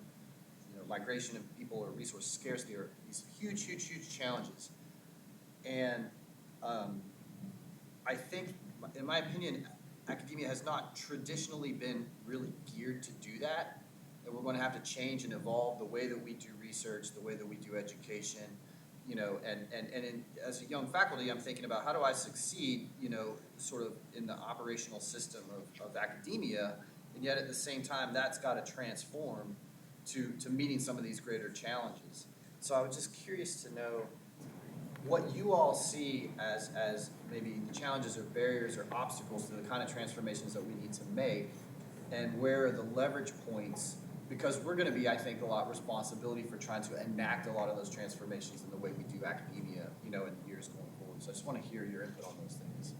[SPEAKER 1] migration of people or resource scarcity, or these huge, huge, huge challenges. And I think, in my opinion, academia has not traditionally been really geared to do that. And we're going to have to change and evolve the way that we do research, the way that we do education, as a young faculty, I'm thinking about how do I succeed, sort of in the operational system of academia, and yet at the same time, that's got to transform to meeting some of these greater challenges. So I was just curious to know what you all see as maybe the challenges or barriers or obstacles to the kind of transformations that we need to make, and where are the leverage points, because we're going to be, I think, a lot responsibility for trying to enact a lot of those transformations in the way we do academia, in the years going forward. So I just want to hear your input on those things.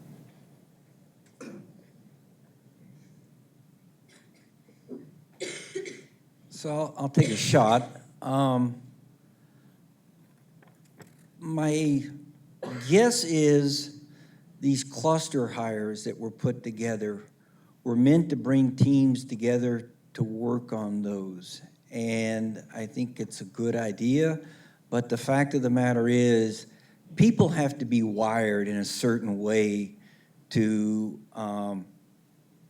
[SPEAKER 6] So I'll take a shot. My guess is these cluster hires that were put together were meant to bring teams together to work on those. And I think it's a good idea, but the fact of the matter is people have to be wired in a certain way to,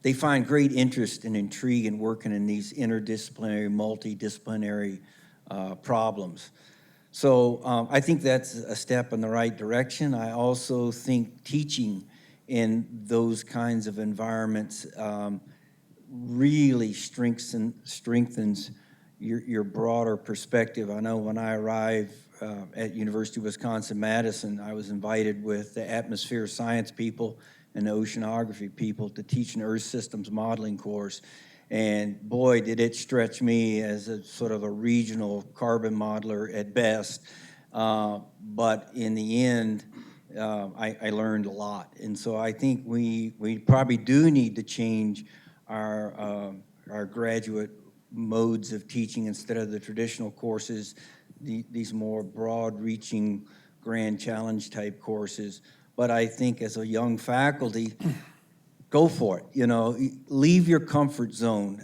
[SPEAKER 6] they find great interest and intrigue in working in these interdisciplinary, multidisciplinary problems. So I think that's a step in the right direction. I also think teaching in those kinds of environments really strengthens your broader perspective. I know when I arrived at University of Wisconsin-Madison, I was invited with the atmosphere science people and the oceanography people to teach an Earth systems modeling course. And boy, did it stretch me as a sort of a regional carbon modeler at best. But in the end, I learned a lot. And so I think we probably do need to change our graduate modes of teaching instead of the traditional courses, these more broad-reaching grand challenge type courses. But I think as a young faculty, go for it. You know, leave your comfort zone.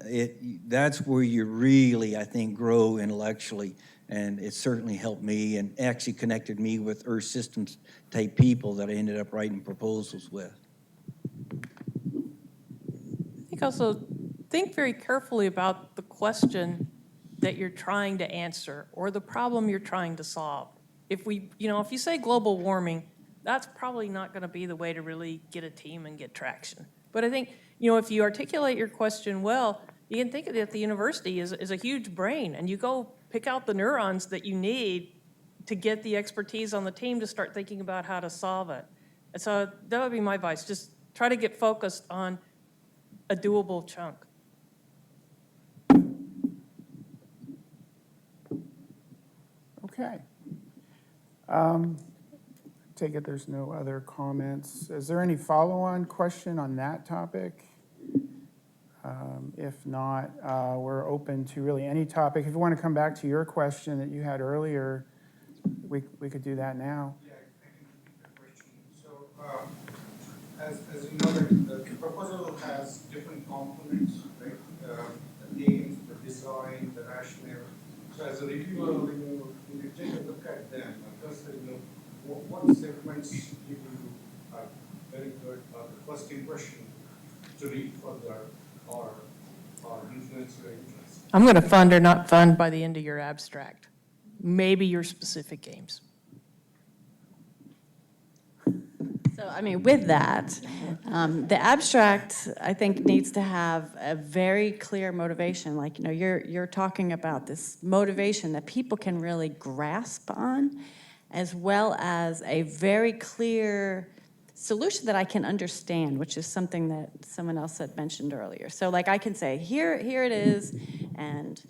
[SPEAKER 6] That's where you really, I think, grow intellectually. And it certainly helped me and actually connected me with Earth Systems type people that I ended up writing proposals with.
[SPEAKER 8] I think also think very carefully about the question that you're trying to answer or the problem you're trying to solve. If you say global warming, that's probably not going to be the way to really get a team and get traction. But I think, if you articulate your question well, you can think that the university is a huge brain, and you go pick out the neurons that you need to get the expertise on the team to start thinking about how to solve it. And so that would be my advice. Just try to get focused on a doable chunk.
[SPEAKER 10] Okay. Take it there's no other comments. Is there any follow-on question on that topic? If not, we're open to really any topic. If you want to come back to your question that you had earlier, we could do that now.
[SPEAKER 12] Yeah, I can repeat the question. So, as you know, the proposal has different components, right? The aims, the design, the rationale. So, as a reviewer, when you take a look at them, first, what segments give you very good, the first impression to read further or influence your interest?
[SPEAKER 8] I'm going to fund or not fund by the end of your abstract. Maybe your specific aims.
[SPEAKER 4] So, with that, the abstract, I think, needs to have a very clear motivation. Like, you're talking about this motivation that people can really grasp on, as well as a very clear solution that I can understand, which is something that someone else had mentioned earlier. So, like, I can say, here it is, and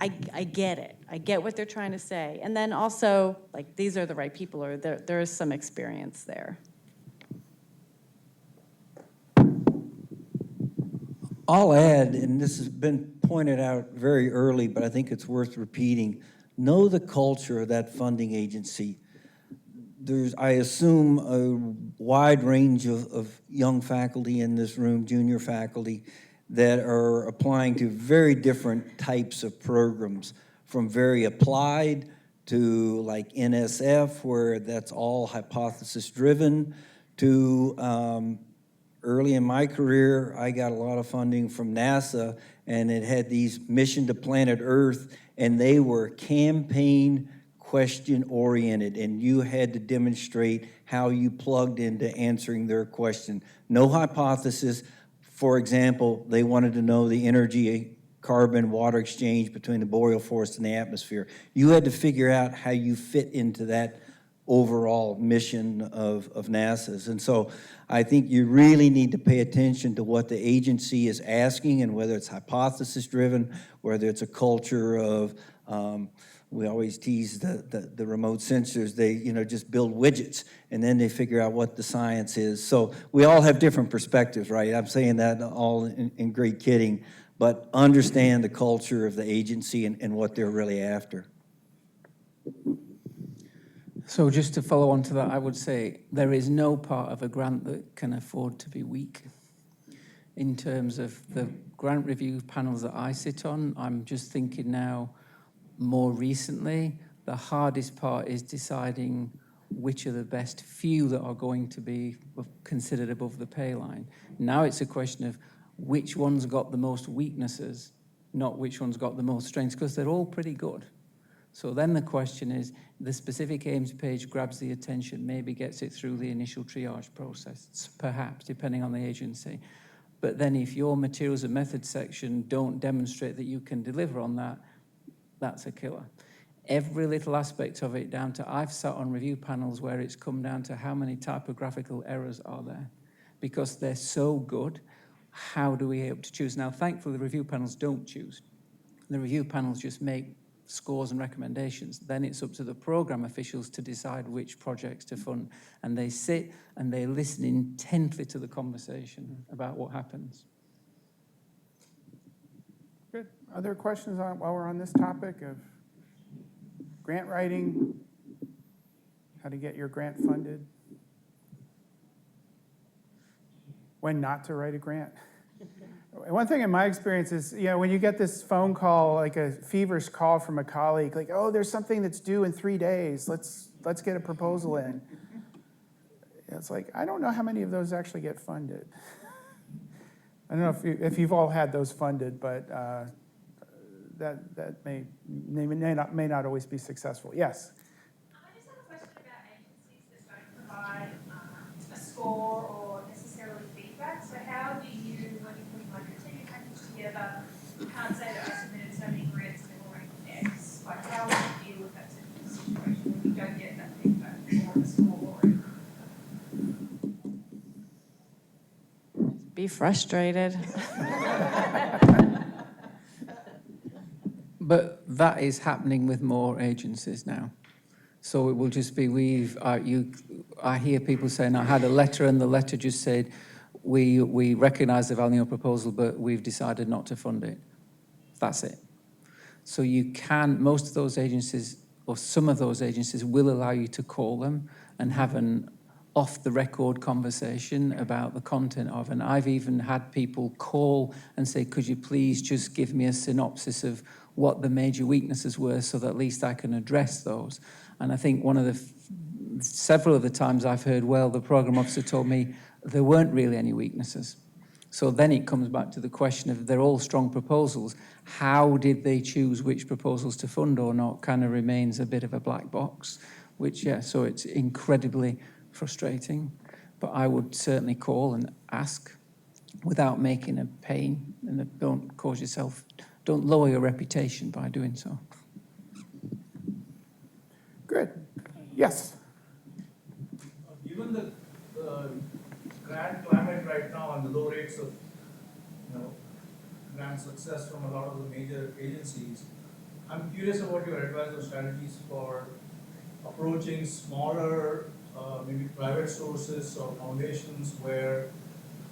[SPEAKER 4] I get it. I get what they're trying to say. And then also, like, these are the right people, or there is some experience there.
[SPEAKER 6] I'll add, and this has been pointed out very early, but I think it's worth repeating, know the culture of that funding agency. There's, I assume, a wide range of young faculty in this room, junior faculty, that are applying to very different types of programs, from very applied to like NSF, where that's all hypothesis driven, to early in my career, I got a lot of funding from NASA, and it had these mission to planet Earth, and they were campaign question-oriented, and you had to demonstrate how you plugged into answering their question. No hypothesis. For example, they wanted to know the energy carbon-water exchange between the boreal forest and the atmosphere. You had to figure out how you fit into that overall mission of NASA's. And so I think you really need to pay attention to what the agency is asking, and whether it's hypothesis-driven, whether it's a culture of we always tease the remote sensors. They, just build widgets, and then they figure out what the science is. So we all have different perspectives, right? I'm saying that all in great kidding, but understand the culture of the agency and what they're really after.
[SPEAKER 9] So just to follow on to that, I would say there is no part of a grant that can afford to be weak. In terms of the grant review panels that I sit on, I'm just thinking now, more recently, the hardest part is deciding which are the best few that are going to be considered above the pay line. Now it's a question of which one's got the most weaknesses, not which one's got the most strengths, because they're all pretty good. So then the question is, the specific aims page grabs the attention, maybe gets it through the initial triage process, perhaps, depending on the agency. But then if your materials and methods section don't demonstrate that you can deliver on that, that's a killer. Every little aspect of it, down to, I've sat on review panels where it's come down to how many typographical errors are there. Because they're so good, how do we able to choose? Now, thankfully, the review panels don't choose. The review panels just make scores and recommendations. Then it's up to the program officials to decide which projects to fund. And they sit and they listen intently to the conversation about what happens.
[SPEAKER 10] Good. Other questions while we're on this topic of grant writing, how to get your grant funded, when not to write a grant? One thing in my experience is, when you get this phone call, like a feverish call from a colleague, like, oh, there's something that's due in 3 days. Let's get a proposal in. It's like, I don't know how many of those actually get funded. I don't know if you've all had those funded, but that may not always be successful. Yes?
[SPEAKER 11] I just have a question about agencies that don't provide a score or necessarily feedback. So how do you, when you're putting like a team package together, you can't say that I submitted so many grants and they're all ranked X. Like how do you deal with that situation when you don't get that feedback or a score?
[SPEAKER 4] Be frustrated.
[SPEAKER 9] But that is happening with more agencies now. So it will just be I hear people saying, I had a letter and the letter just said, we recognise the value of your proposal, but we've decided not to fund it. That's it. So most of those agencies, or some of those agencies, will allow you to call them and have an off-the-record conversation about the content of, and I've even had people call and say, could you please just give me a synopsis of what the major weaknesses were so that at least I can address those. And I think one of the several of the times I've heard, well, the program officer told me there weren't really any weaknesses. So then it comes back to the question of, they're all strong proposals. How did they choose which proposals to fund or not kind of remains a bit of a black box, which, so it's incredibly frustrating. But I would certainly call and ask without making a pain, and don't lower your reputation by doing so.
[SPEAKER 10] Good. Yes?
[SPEAKER 12] Given the grant climate right now and the low rates of grant success from a lot of the major agencies, I'm curious about your advice or strategies for approaching smaller, maybe private sources or foundations where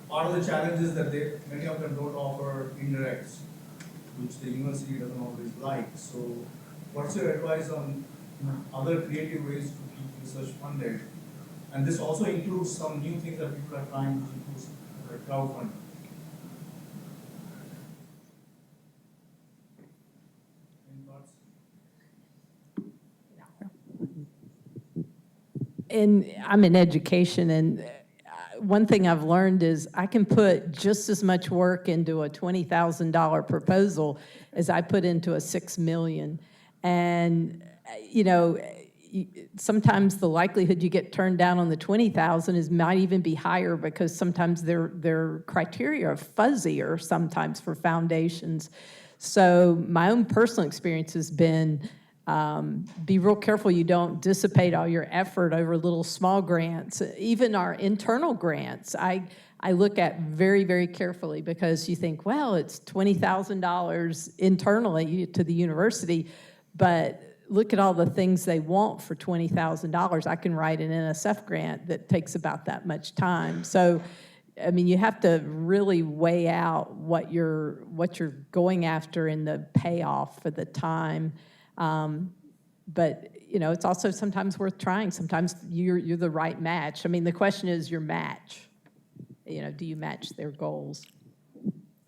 [SPEAKER 12] part of the challenge is that many of them don't offer indirects, which the university doesn't always like. So what's your advice on other creative ways to keep research funded? And this also includes some new things that people are trying, which includes crowdfunding. Any thoughts?
[SPEAKER 7] And I'm in education, and one thing I've learned is I can put just as much work into a $20,000 proposal as I put into a $6 million. And, sometimes the likelihood you get turned down on the 20,000 might even be higher because sometimes their criteria are fuzzier sometimes for foundations. So my own personal experience has been be real careful you don't dissipate all your effort over little small grants. Even our internal grants, I look at very, very carefully because you think, well, it's $20,000 internally to the university, but look at all the things they want for $20,000. I can write an NSF grant that takes about that much time. So, I mean, you have to really weigh out what you're going after in the payoff for the time. But it's also sometimes worth trying. Sometimes you're the right match. I mean, the question is your match. Do you match their goals?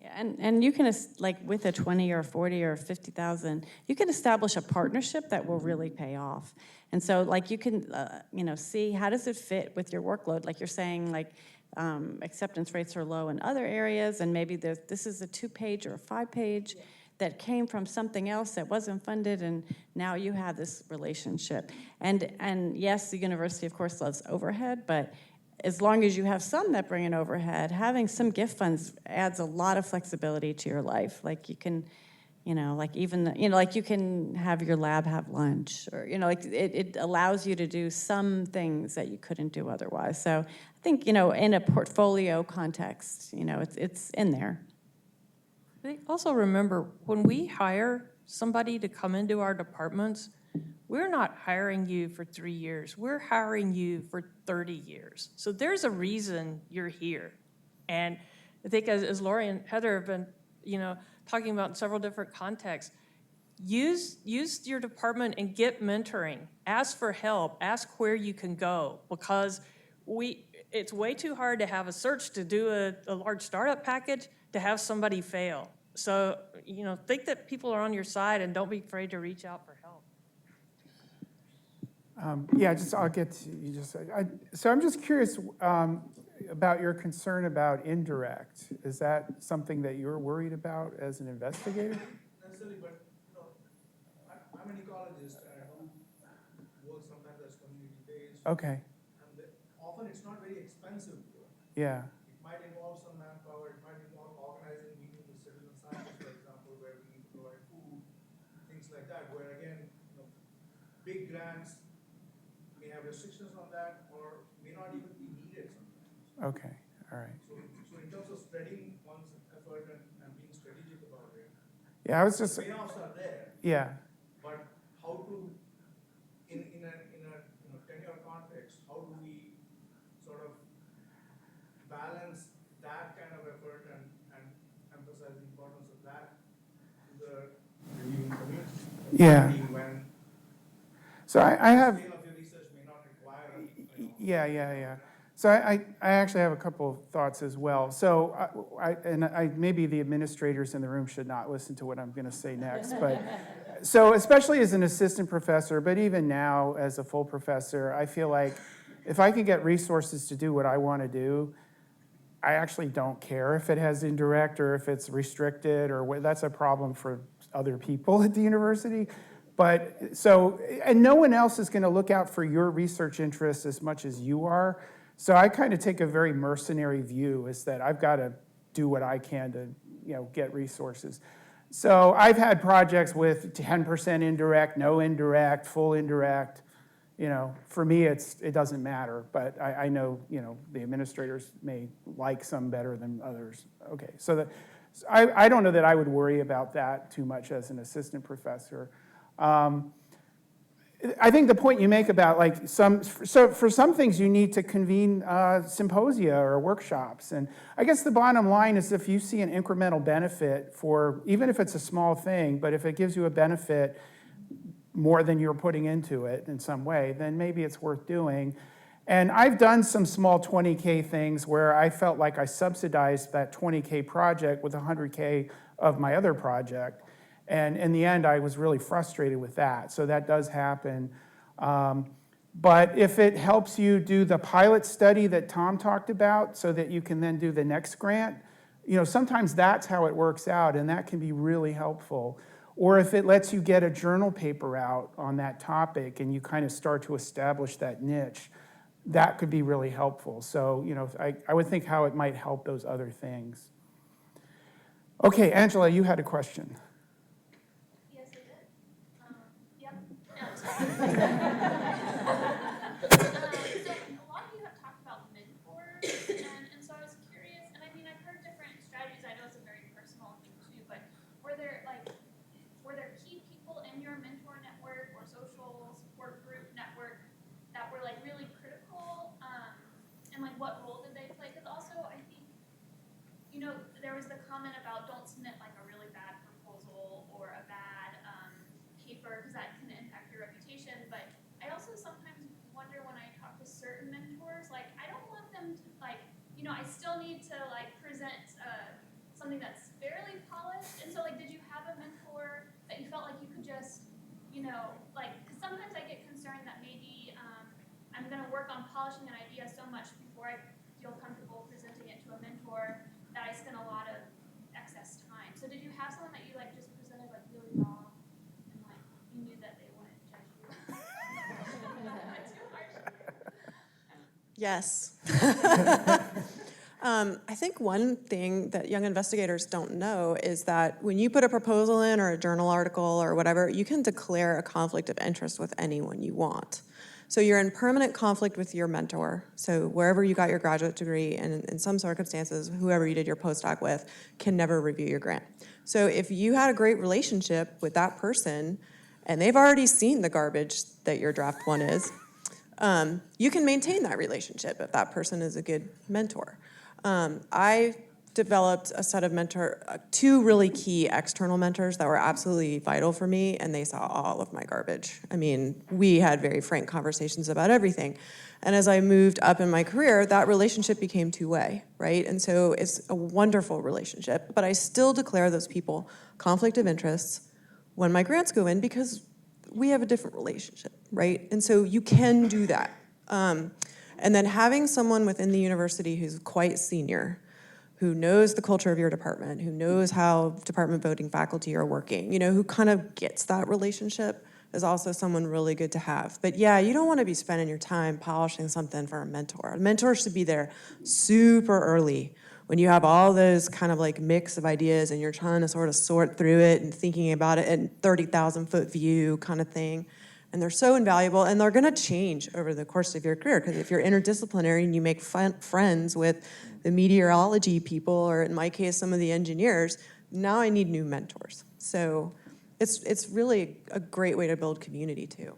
[SPEAKER 4] Yeah, and you can, like with a 20 or 40 or 50,000, you can establish a partnership that will really pay off. And so like you can, see how does it fit with your workload? Like you're saying, like acceptance rates are low in other areas, and maybe this is a 2-page or a 5-page that came from something else that wasn't funded, and now you have this relationship. And yes, the university, of course, loves overhead, but as long as you have some that bring in overhead, having some gift funds adds a lot of flexibility to your life. Like you can, like even, like you can have your lab have lunch, or, like it allows you to do some things that you couldn't do otherwise. So I think, in a portfolio context, it's in there.
[SPEAKER 8] Also remember, when we hire somebody to come into our departments, we're not hiring you for 3 years. We're hiring you for 30 years. So there's a reason you're here. And I think as Lori and Heather have been, talking about in several different contexts, use your department and get mentoring. Ask for help. Ask where you can go, because it's way too hard to have a search to do a large startup package to have somebody fail. So, think that people are on your side and don't be afraid to reach out for help.
[SPEAKER 10] I'll get to you so I'm just curious about your concern about indirect. Is that something that you're worried about as an investigator?
[SPEAKER 12] Necessarily, but I'm an ecologist and I do work sometimes as community based.
[SPEAKER 10] Okay.
[SPEAKER 12] And often it's not very expensive work.
[SPEAKER 10] Yeah.
[SPEAKER 12] It might involve some manpower, it might involve organizing meetings with citizen scientists, for example, where we need to provide food, things like that, where again, big grants may have restrictions on that or may not even be needed sometimes.
[SPEAKER 10] Okay, all right.
[SPEAKER 12] So in terms of spreading one's effort and being strategic about it,
[SPEAKER 10] Yeah, I was just.
[SPEAKER 12] payoffs are there.
[SPEAKER 10] Yeah.
[SPEAKER 12] But how to, in a tenure context, how do we sort of balance that kind of effort and emphasize the importance of that to the reviewing community?
[SPEAKER 10] Yeah.
[SPEAKER 12] When
[SPEAKER 10] So I have.
[SPEAKER 12] the scale of your research may not require.
[SPEAKER 10] Yeah. So I actually have a couple of thoughts as well. So maybe the administrators in the room should not listen to what I'm going to say next, but so especially as an assistant professor, but even now as a full professor, I feel like if I can get resources to do what I want to do, I actually don't care if it has indirect or if it's restricted or that's a problem for other people at the university. But so, and no one else is going to look out for your research interests as much as you are. So I kind of take a very mercenary view, is that I've got to do what I can to, get resources. So I've had projects with 10% indirect, no indirect, full indirect. For me, it doesn't matter. But I know, the administrators may like some better than others. Okay, so I don't know that I would worry about that too much as an assistant professor. I think the point you make about for some things you need to convene symposia or workshops. And I guess the bottom line is if you see an incremental benefit even if it's a small thing, but if it gives you a benefit more than you're putting into it in some way, then maybe it's worth doing. And I've done some small 20K things where I felt like I subsidized that 20K project with 100K of my other project. And in the end, I was really frustrated with that. So that does happen. But if it helps you do the pilot study that Tom talked about so that you can then do the next grant, sometimes that's how it works out, and that can be really helpful. Or if it lets you get a journal paper out on that topic and you kind of start to establish that niche, that could be really helpful. So, I would think how it might help those other things. Okay, Angela, you had a question.
[SPEAKER 11] Yes, I did. So a lot of you have talked about mentors, and so I was curious, and I mean, I've heard different strategies. I know it's a very personal thing too, but were there key people in your mentor network or social support group network that were really critical, and what role did they play? Because also I think, there was the comment about don't submit a really bad proposal or a bad paper because that can impact your reputation. But I also sometimes wonder when I talk to certain mentors, I don't want them to I still need to present something that's fairly polished. And so did you have a mentor that you felt like you could just, because sometimes I get concerned that maybe I'm going to work on polishing an idea so much before I feel comfortable presenting it to a mentor that I spend a lot of excess time. So did you have someone that you just presented really raw and you knew that they wouldn't judge you? Too harsh.
[SPEAKER 5] Yes. I think one thing that young investigators don't know is that when you put a proposal in or a journal article or whatever, you can declare a conflict of interest with anyone you want. So you're in permanent conflict with your mentor. So wherever you got your graduate degree, and in some circumstances, whoever you did your postdoc with can never review your grant. So if you had a great relationship with that person, and they've already seen the garbage that your draft one is, you can maintain that relationship if that person is a good mentor. I developed a set of two really key external mentors that were absolutely vital for me, and they saw all of my garbage. I mean, we had very frank conversations about everything. And as I moved up in my career, that relationship became two-way, right? And so it's a wonderful relationship, but I still declare those people conflict of interests when my grants go in because we have a different relationship, right? And so you can do that. And then having someone within the university who's quite senior, who knows the culture of your department, who knows how department voting faculty are working, who kind of gets that relationship is also someone really good to have. But yeah, you don't want to be spending your time polishing something for a mentor. A mentor should be there super early when you have all those kind of like mix of ideas and you're trying to sort of sort through it and thinking about it in 30,000 foot view kind of thing. And they're so invaluable, and they're gonna change over the course of your career, because if you're interdisciplinary and you make friends with the meteorology people, or in my case, some of the engineers, now I need new mentors. So it's really a great way to build community too.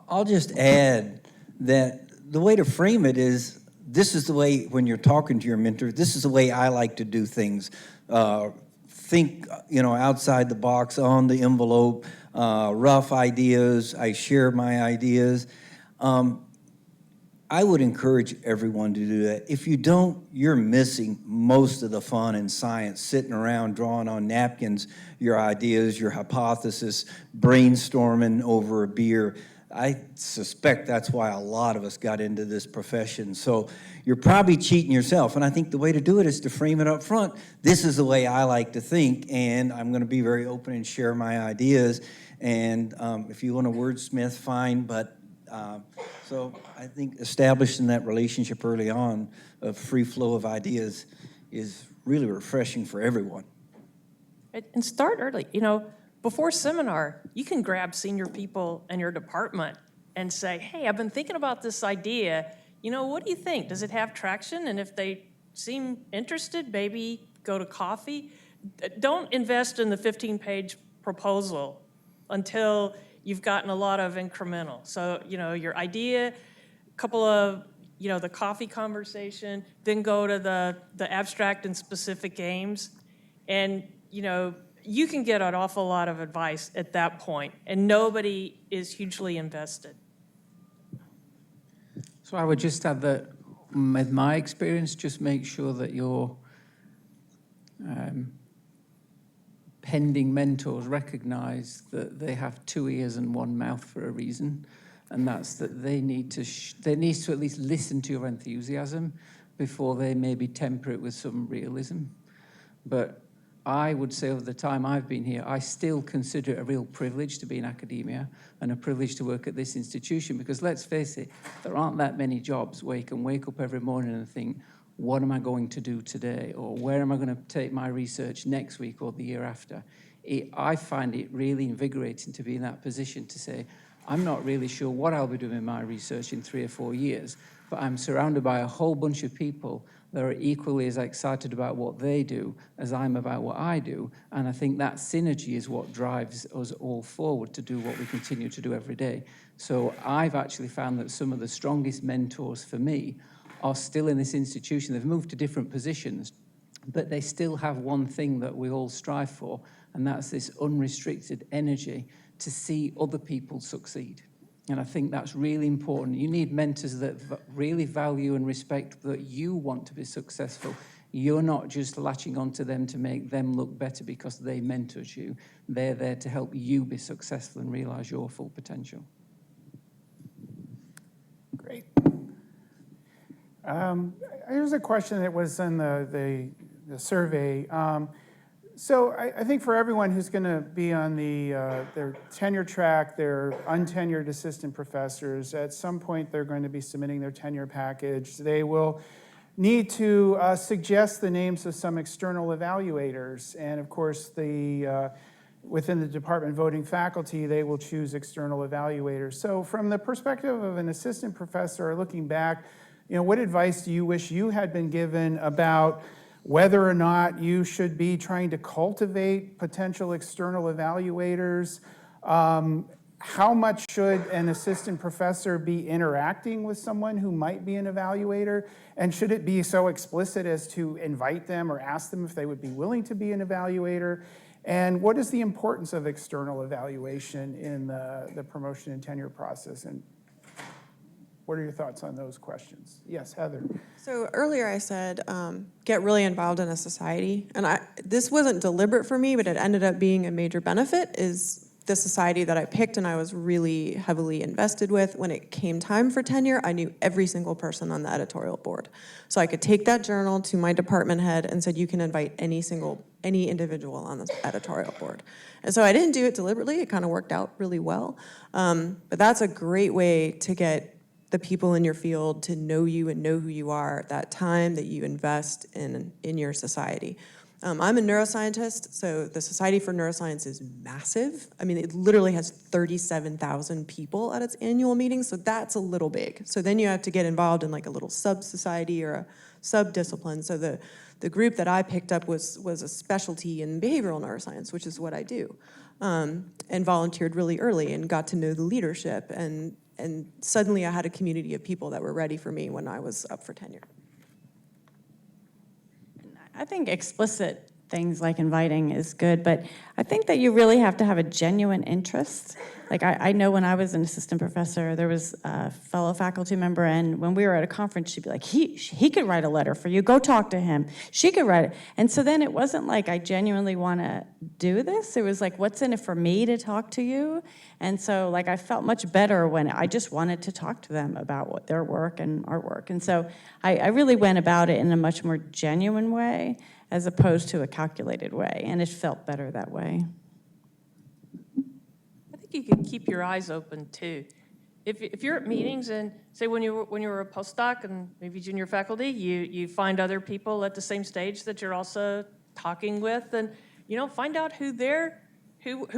[SPEAKER 6] I'll just add that the way to frame it is, this is the way, when you're talking to your mentor, this is the way I like to do things. Think, outside the box, on the envelope, rough ideas. I share my ideas. I would encourage everyone to do that. If you don't, you're missing most of the fun in science, sitting around drawing on napkins your ideas, your hypothesis, brainstorming over a beer. I suspect that's why a lot of us got into this profession. So you're probably cheating yourself. And I think the way to do it is to frame it up front. This is the way I like to think, and I'm going to be very open and share my ideas. And if you want to wordsmith, fine. But so I think establishing that relationship early on of free flow of ideas is really refreshing for everyone.
[SPEAKER 8] And start early. Before seminar, you can grab senior people in your department and say, hey, I've been thinking about this idea. What do you think? Does it have traction? And if they seem interested, maybe go to coffee. Don't invest in the 15-page proposal until you've gotten a lot of incremental. So, your idea, a couple of, the coffee conversation, then go to the abstract and specific aims. And, you can get an awful lot of advice at that point, and nobody is hugely invested.
[SPEAKER 9] So I would just add that, with my experience, just make sure that your pending mentors recognize that they have two ears and one mouth for a reason, and that's that they need to at least listen to your enthusiasm before they maybe temper it with some realism. But I would say over the time I've been here, I still consider it a real privilege to be in academia and a privilege to work at this institution, because let's face it, there aren't that many jobs where you can wake up every morning and think, what am I going to do today? Or where am I going to take my research next week or the year after? I find it really invigorating to be in that position to say, I'm not really sure what I'll be doing in my research in 3 or 4 years, but I'm surrounded by a whole bunch of people that are equally as excited about what they do as I'm about what I do. And I think that synergy is what drives us all forward to do what we continue to do every day. So I've actually found that some of the strongest mentors for me are still in this institution. They've moved to different positions, but they still have one thing that we all strive for, and that's this unrestricted energy to see other people succeed. And I think that's really important. You need mentors that really value and respect that you want to be successful. You're not just latching onto them to make them look better because they mentored you. They're there to help you be successful and realize your full potential.
[SPEAKER 10] Great. Here's a question that was in the survey. So I think for everyone who's going to be on their tenure track, their untenured assistant professors, at some point they're going to be submitting their tenure package. They will need to suggest the names of some external evaluators. And of course, the within the department voting faculty, they will choose external evaluators. So from the perspective of an assistant professor, looking back, what advice do you wish you had been given about whether or not you should be trying to cultivate potential external evaluators? How much should an assistant professor be interacting with someone who might be an evaluator? And should it be so explicit as to invite them or ask them if they would be willing to be an evaluator? And what is the importance of external evaluation in the promotion and tenure process? And what are your thoughts on those questions? Yes, Heather.
[SPEAKER 5] So earlier I said, get really involved in a society. And this wasn't deliberate for me, but it ended up being a major benefit, is the society that I picked and I was really heavily invested with. When it came time for tenure, I knew every single person on the editorial board. So I could take that journal to my department head and said, you can invite any individual on this editorial board. And so I didn't do it deliberately. It kind of worked out really well. But that's a great way to get the people in your field to know you and know who you are at that time that you invest in your society. I'm a neuroscientist, so the Society for Neuroscience is massive. I mean, it literally has 37,000 people at its annual meeting, so that's a little big. So then you have to get involved in like a little sub-society or a sub-discipline. So the group that I picked up was a specialty in behavioral neuroscience, which is what I do, and volunteered really early and got to know the leadership. And suddenly I had a community of people that were ready for me when I was up for tenure.
[SPEAKER 4] I think explicit things like inviting is good, but I think that you really have to have a genuine interest. Like I know when I was an assistant professor, there was a fellow faculty member, and when we were at a conference, she'd be like, he could write a letter for you, go talk to him. She could write it. And so then it wasn't like I genuinely want to do this. It was like, what's in it for me to talk to you? And so like I felt much better when I just wanted to talk to them about what their work and our work. And so I really went about it in a much more genuine way as opposed to a calculated way, and it felt better that way.
[SPEAKER 8] I think you can keep your eyes open too. If you're at meetings and say when you were a postdoc and maybe junior faculty, you find other people at the same stage that you're also talking with, and find out who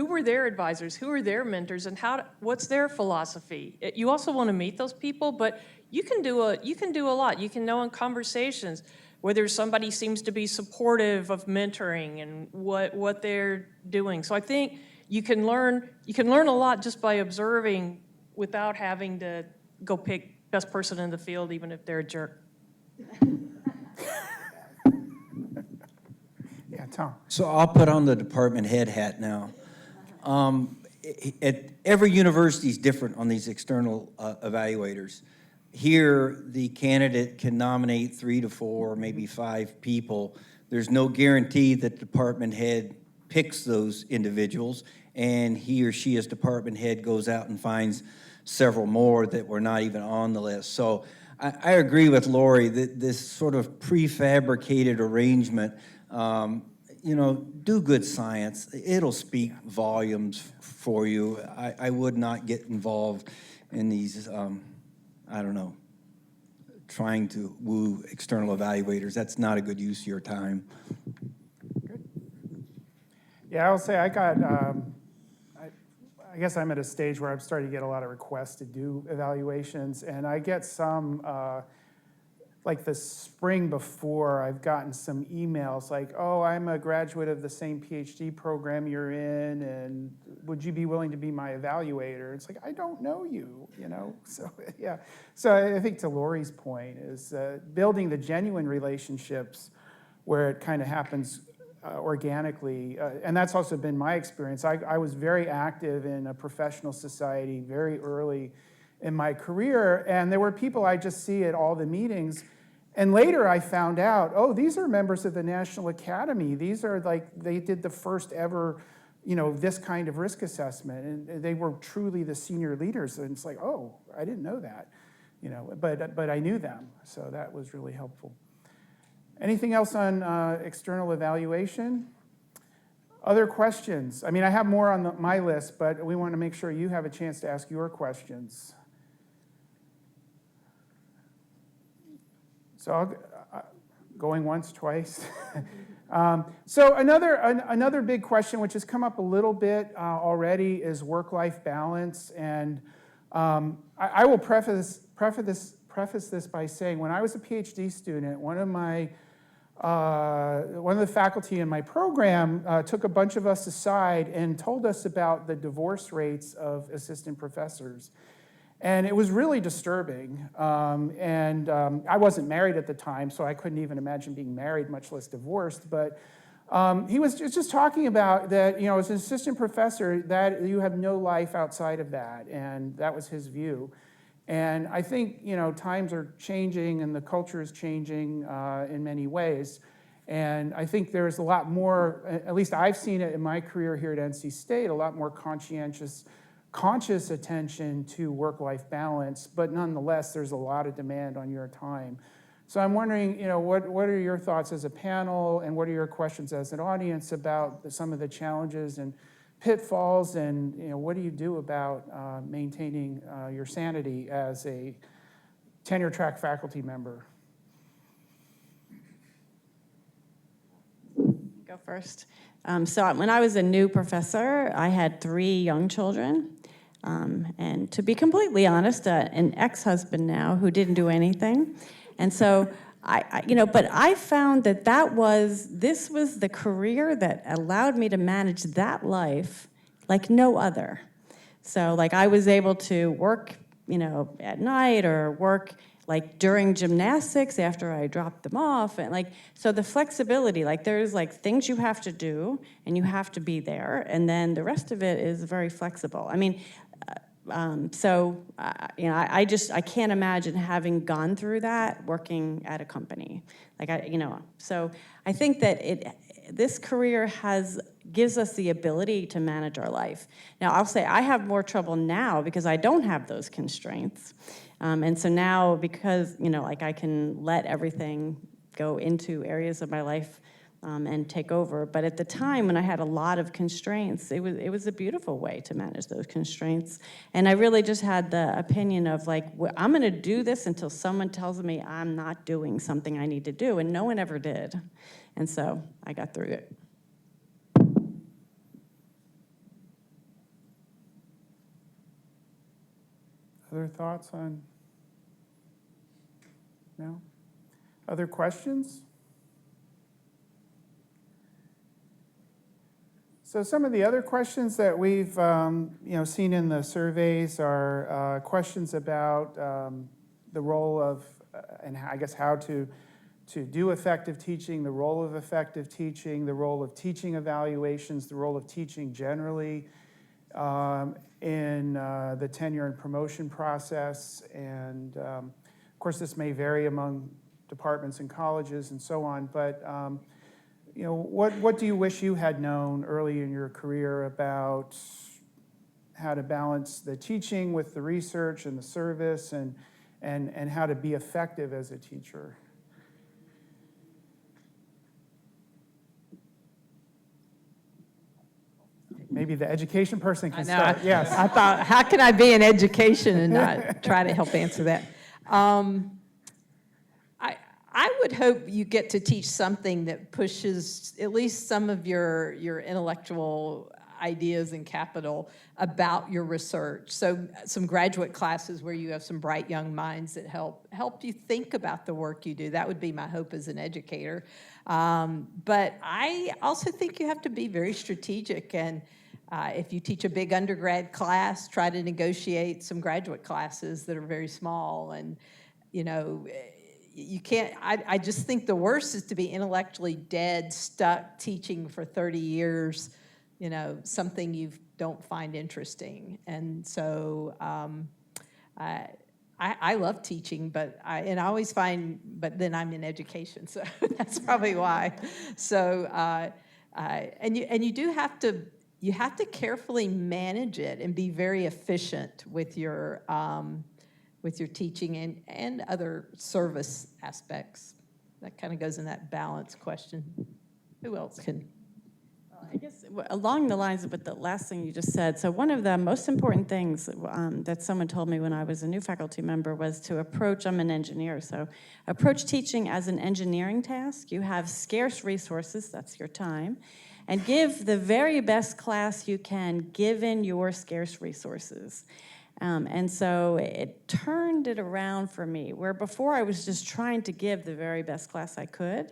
[SPEAKER 8] were their advisors, who were their mentors, and what's their philosophy. You also want to meet those people, but you can do a lot. You can know in conversations whether somebody seems to be supportive of mentoring and what they're doing. So I think you can learn a lot just by observing without having to go pick best person in the field, even if they're a jerk.
[SPEAKER 10] Yeah, Tom.
[SPEAKER 6] So I'll put on the department head hat now. Every university is different on these external evaluators. Here, the candidate can nominate 3 to 4, maybe 5 people. There's no guarantee that the department head picks those individuals, and he or she as department head goes out and finds several more that were not even on the list. So I agree with Lori that this sort of prefabricated arrangement, do good science. It'll speak volumes for you. I would not get involved in these trying to woo external evaluators. That's not a good use of your time.
[SPEAKER 10] Good. Yeah, I'll say I guess I'm at a stage where I'm starting to get a lot of requests to do evaluations, and I get some, like the spring before, I've gotten some emails like, oh, I'm a graduate of the same PhD program you're in, and would you be willing to be my evaluator? It's like, I don't know you, So, yeah. So I think to Lori's point is building the genuine relationships where it kind of happens organically. And that's also been my experience. I was very active in a professional society very early in my career, and there were people I just see at all the meetings. And later I found out, oh, these are members of the National Academy. These are they did the first ever, this kind of risk assessment. And they were truly the senior leaders. And it's like, oh, I didn't know that, but I knew them. So that was really helpful. Anything else on external evaluation? Other questions? I mean, I have more on my list, but we want to make sure you have a chance to ask your questions. So going once, twice. So another big question, which has come up a little bit already, is work-life balance. And I will preface this by saying, when I was a PhD student, one of the faculty in my program took a bunch of us aside and told us about the divorce rates of assistant professors. And it was really disturbing. I wasn't married at the time, so I couldn't even imagine being married, much less divorced. But he was just talking about that, as an assistant professor, that you have no life outside of that. And that was his view. And I think, times are changing and the culture is changing in many ways. And I think there's a lot more, at least I've seen it in my career here at NC State, a lot more conscious attention to work-life balance, but nonetheless, there's a lot of demand on your time. So I'm wondering, what are your thoughts as a panel, and what are your questions as an audience about some of the challenges and pitfalls, and what do you do about maintaining your sanity as a tenure-track faculty member?
[SPEAKER 4] Go first. So when I was a new professor, I had 3 young children. And to be completely honest, an ex-husband now who didn't do anything. And so but I found that this was the career that allowed me to manage that life like no other. So I was able to work, at night, or work during gymnastics after I dropped them off, and so the flexibility, there's things you have to do and you have to be there, and then the rest of it is very flexible. I mean, I can't imagine having gone through that working at a company. So I think that this career gives us the ability to manage our life. Now, I'll say I have more trouble now because I don't have those constraints. And so now, because, I can let everything go into areas of my life and take over. But at the time when I had a lot of constraints, it was a beautiful way to manage those constraints. And I really just had the opinion of I'm going to do this until someone tells me I'm not doing something I need to do. And no one ever did. And so I got through it.
[SPEAKER 10] Other thoughts on? No? Other questions? So some of the other questions that we've seen in the surveys are questions about the role of, and I guess how to do effective teaching, the role of effective teaching, the role of teaching evaluations, the role of teaching generally in the tenure and promotion process. And of course, this may vary among departments and colleges and so on, but what do you wish you had known early in your career about how to balance the teaching with the research and the service, and how to be effective as a teacher? Maybe the education person can start. Yes.
[SPEAKER 7] I thought, how can I be in education and not try to help answer that? I would hope you get to teach something that pushes at least some of your intellectual ideas and capital about your research. So some graduate classes where you have some bright young minds that help you think about the work you do. That would be my hope as an educator. But I also think you have to be very strategic, and if you teach a big undergrad class, try to negotiate some graduate classes that are very small. And you can't, I just think the worst is to be intellectually dead, stuck teaching for 30 years, something you don't find interesting. And so I love teaching, but I always find, but then I'm in education, so that's probably why. So, and you do have to, carefully manage it and be very efficient with your teaching and other service aspects. That kind of goes in that balance question. Who else can?
[SPEAKER 4] I guess along the lines of what the last thing you just said, so one of the most important things that someone told me when I was a new faculty member was to approach, I'm an engineer, so approach teaching as an engineering task. You have scarce resources, that's your time, and give the very best class you can given your scarce resources. And so it turned it around for me, where before I was just trying to give the very best class I could.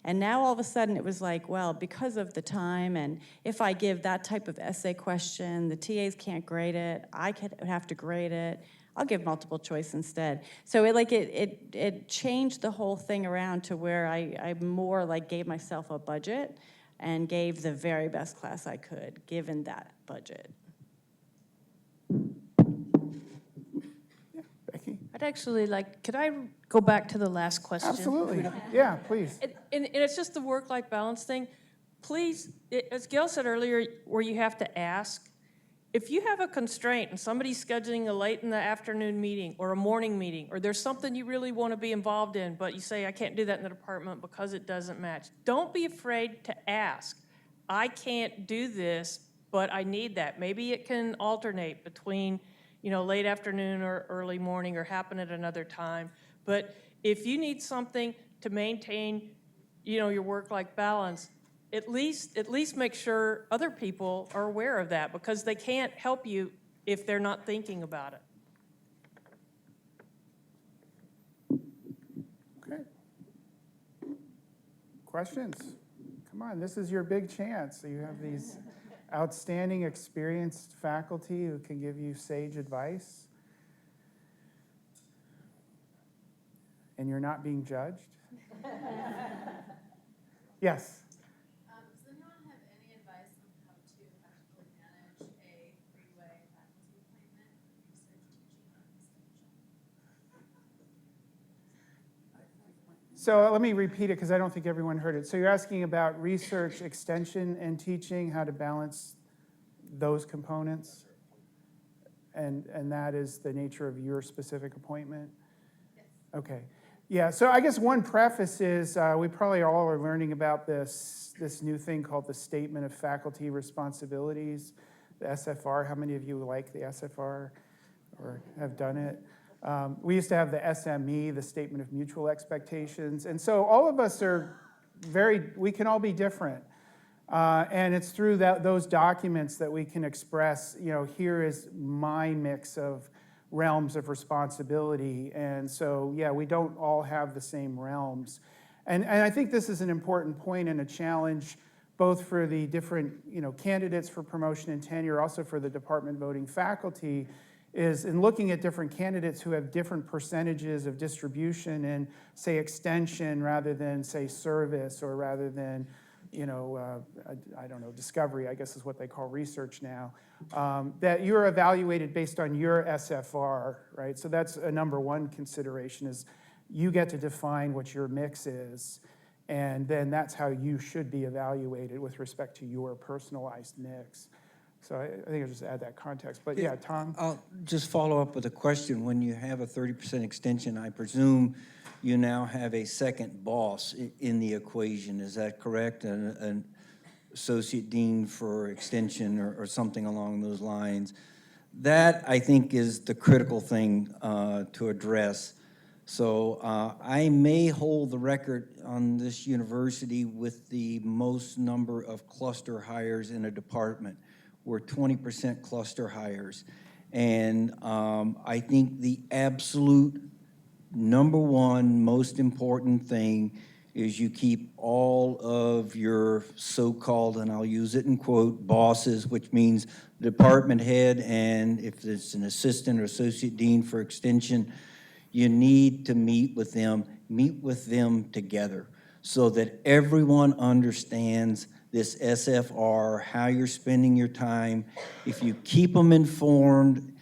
[SPEAKER 4] And now all of a sudden it was like, well, because of the time, and if I give that type of essay question, the TAs can't grade it, I could have to grade it, I'll give multiple choice instead. So it changed the whole thing around to where I more like gave myself a budget and gave the very best class I could, given that budget.
[SPEAKER 10] Becky?
[SPEAKER 8] I'd actually like, could I go back to the last question?
[SPEAKER 10] Absolutely. Yeah, please.
[SPEAKER 8] And it's just the work-life balance thing. Please, as Gail said earlier, where you have to ask, if you have a constraint and somebody's scheduling a late in the afternoon meeting or a morning meeting, or there's something you really want to be involved in, but you say, I can't do that in the department because it doesn't match, don't be afraid to ask. I can't do this, but I need that. Maybe it can alternate between, you know, late afternoon or early morning or happen at another time. But if you need something to maintain, you know, your work-life balance, at least make sure other people are aware of that, because they can't help you if they're not thinking about it.
[SPEAKER 10] Okay. Questions? Come on, this is your big chance. So you have these outstanding, experienced faculty who can give you sage advice. And you're not being judged. Yes?
[SPEAKER 11] Does anyone have any advice on how to actually manage a three-way faculty appointment for research, teaching, and extension?
[SPEAKER 10] So let me repeat it because I don't think everyone heard it. So you're asking about research, extension, and teaching, how to balance those components? And that is the nature of your specific appointment?
[SPEAKER 11] Yes.
[SPEAKER 10] Okay. Yeah, so I guess one preface is we probably all are learning about this new thing called the Statement of Faculty Responsibilities, the SFR. How many of you like the SFR or have done it? We used to have the SME, the Statement of Mutual Expectations. And so all of us are we can all be different. And it's through those documents that we can express, you know, here is my mix of realms of responsibility. And so, yeah, we don't all have the same realms. And I think this is an important point and a challenge both for the different, you know, candidates for promotion and tenure, also for the department voting faculty, is in looking at different candidates who have different percentages of distribution in, say, extension rather than, say, service, or rather than, you know, I don't know, discovery, I guess is what they call research now, that you're evaluated based on your SFR, right? So that's a number one consideration, is you get to define what your mix is, and then that's how you should be evaluated with respect to your personalized mix. So I think I'll just add that context. But yeah, Tom?
[SPEAKER 6] I'll just follow up with a question. When you have a 30% extension, I presume you now have a second boss in the equation. Is that correct? An associate dean for extension or something along those lines. That, I think, is the critical thing to address. So I may hold the record on this university with the most number of cluster hires in a department. We're 20% cluster hires. And I think the absolute number one most important thing is you keep all of your so-called, and I'll use it in quote, bosses, which means department head, and if it's an assistant or associate dean for extension, you need to meet with them together so that everyone understands this SFR, how you're spending your time. If you keep them informed,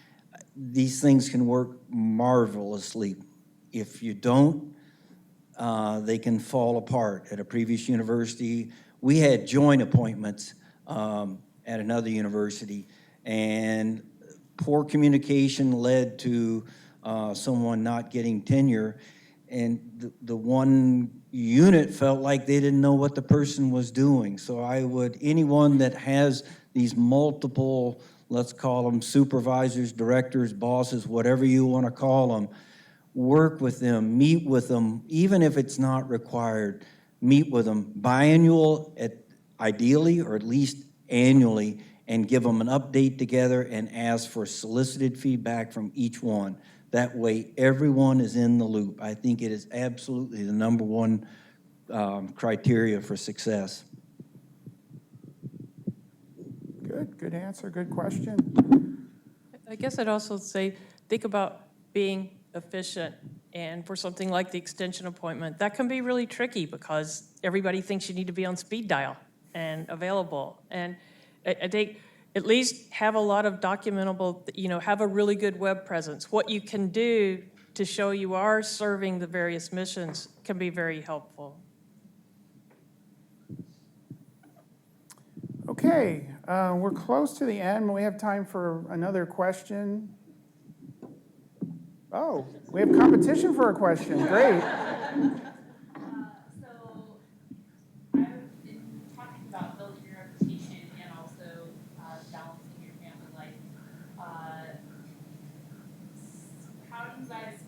[SPEAKER 6] these things can work marvelously. If you don't, they can fall apart. At a previous university, we had joint appointments at another university, and poor communication led to someone not getting tenure, and the one unit felt like they didn't know what the person was doing. So I would, anyone that has these multiple, let's call them supervisors, directors, bosses, whatever you want to call them, work with them, meet with them, even if it's not required, meet with them biannual, ideally, or at least annually, and give them an update together and ask for solicited feedback from each one. That way, everyone is in the loop. I think it is absolutely the number one criteria for success.
[SPEAKER 10] Good answer, good question.
[SPEAKER 8] I guess I'd also say, think about being efficient. And for something like the extension appointment, that can be really tricky because everybody thinks you need to be on speed dial and available. And I think at least have a lot of documentable, have a really good web presence. What you can do to show you are serving the various missions can be very helpful.
[SPEAKER 10] Okay, we're close to the end. We have time for another question. Oh, we have competition for a question. Great.
[SPEAKER 11] So I've been talking about building your reputation and also balancing your family life. How do you guys,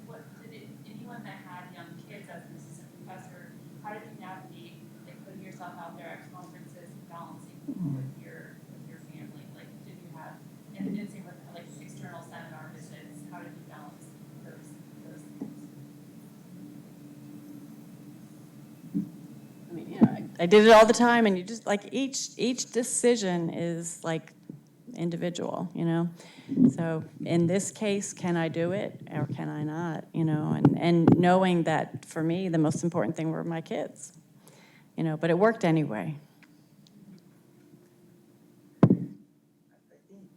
[SPEAKER 11] anyone that had young kids as an assistant professor, how did you navigate like putting yourself out there at conferences and balancing with your family? Like, did you have, and same with like external seminar visits, how did you balance those things?
[SPEAKER 4] I mean, I did it all the time, and you just like each decision is like individual, So in this case, can I do it or can I not? And knowing that for me, the most important thing were my kids, But it worked anyway.
[SPEAKER 6] I think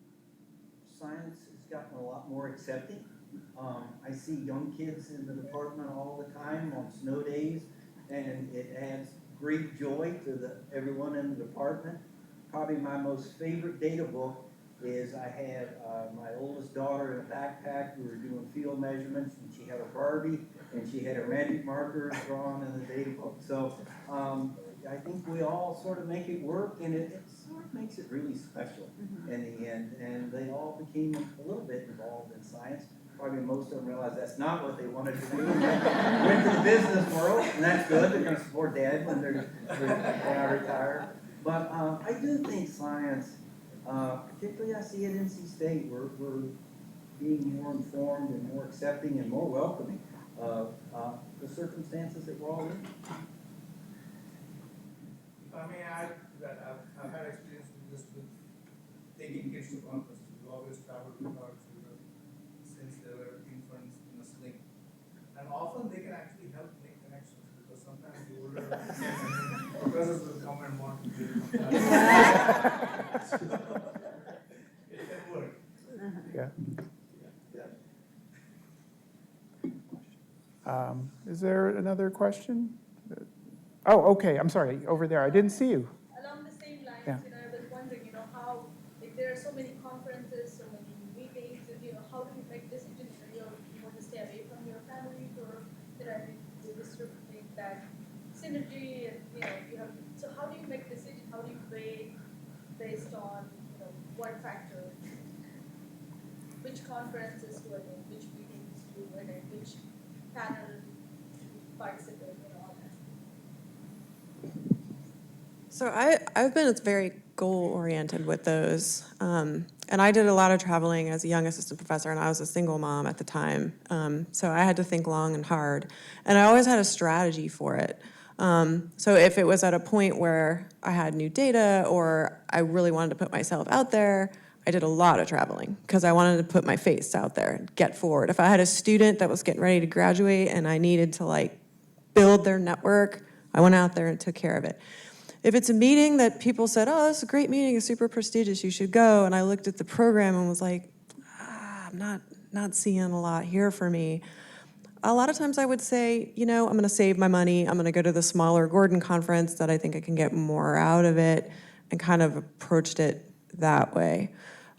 [SPEAKER 6] science has gotten a lot more accepting. I see young kids in the department all the time on snow days, and it adds great joy to everyone in the department. Probably my most favorite data book is I had my oldest daughter in a backpack. We were doing field measurements, and she had a Barbie, and she had her magic markers drawn in the data book. So I think we all sort of make it work, and it sort of makes it really special in the end. And they all became a little bit involved in science. Probably most of them realized that's not what they wanted to do. Went to the business world, and that's good. They're going to support Dad when I retire. But I do think science, particularly I see at NC State, we're being more informed and more accepting and more welcoming of the circumstances that we're all in.
[SPEAKER 12] If I may add that I've had experience with this, with taking kids to conferences. We've always traveled with our children since they were infants in a sling. And often they can actually help make connections because sometimes the older professors will come and want to do it. It can work.
[SPEAKER 10] Yeah. Is there another question? Oh, okay, I'm sorry, over there. I didn't see you.
[SPEAKER 13] Along the same lines,
[SPEAKER 10] Yeah.
[SPEAKER 13] I was wondering, how, like, there are so many conferences, so many meetings, and, how do you make decisions when you want to stay away from your family, or, this sort of thing, that synergy, and, you have, so how do you make decisions, how do you weigh based on, what factor, which conferences to attend, which meetings to attend, which panel to participate, all that?
[SPEAKER 5] So I've been very goal-oriented with those. And I did a lot of traveling as a young assistant professor, and I was a single mom at the time. So I had to think long and hard. And I always had a strategy for it. So if it was at a point where I had new data or I really wanted to put myself out there, I did a lot of traveling because I wanted to put my face out there and get forward. If I had a student that was getting ready to graduate and I needed to build their network, I went out there and took care of it. If it's a meeting that people said, oh, it's a great meeting, it's super prestigious, you should go, and I looked at the program and was like, I'm not seeing a lot here for me, a lot of times I would say, I'm going to save my money, I'm going to go to the smaller Gordon conference that I think I can get more out of it, and kind of approached it that way.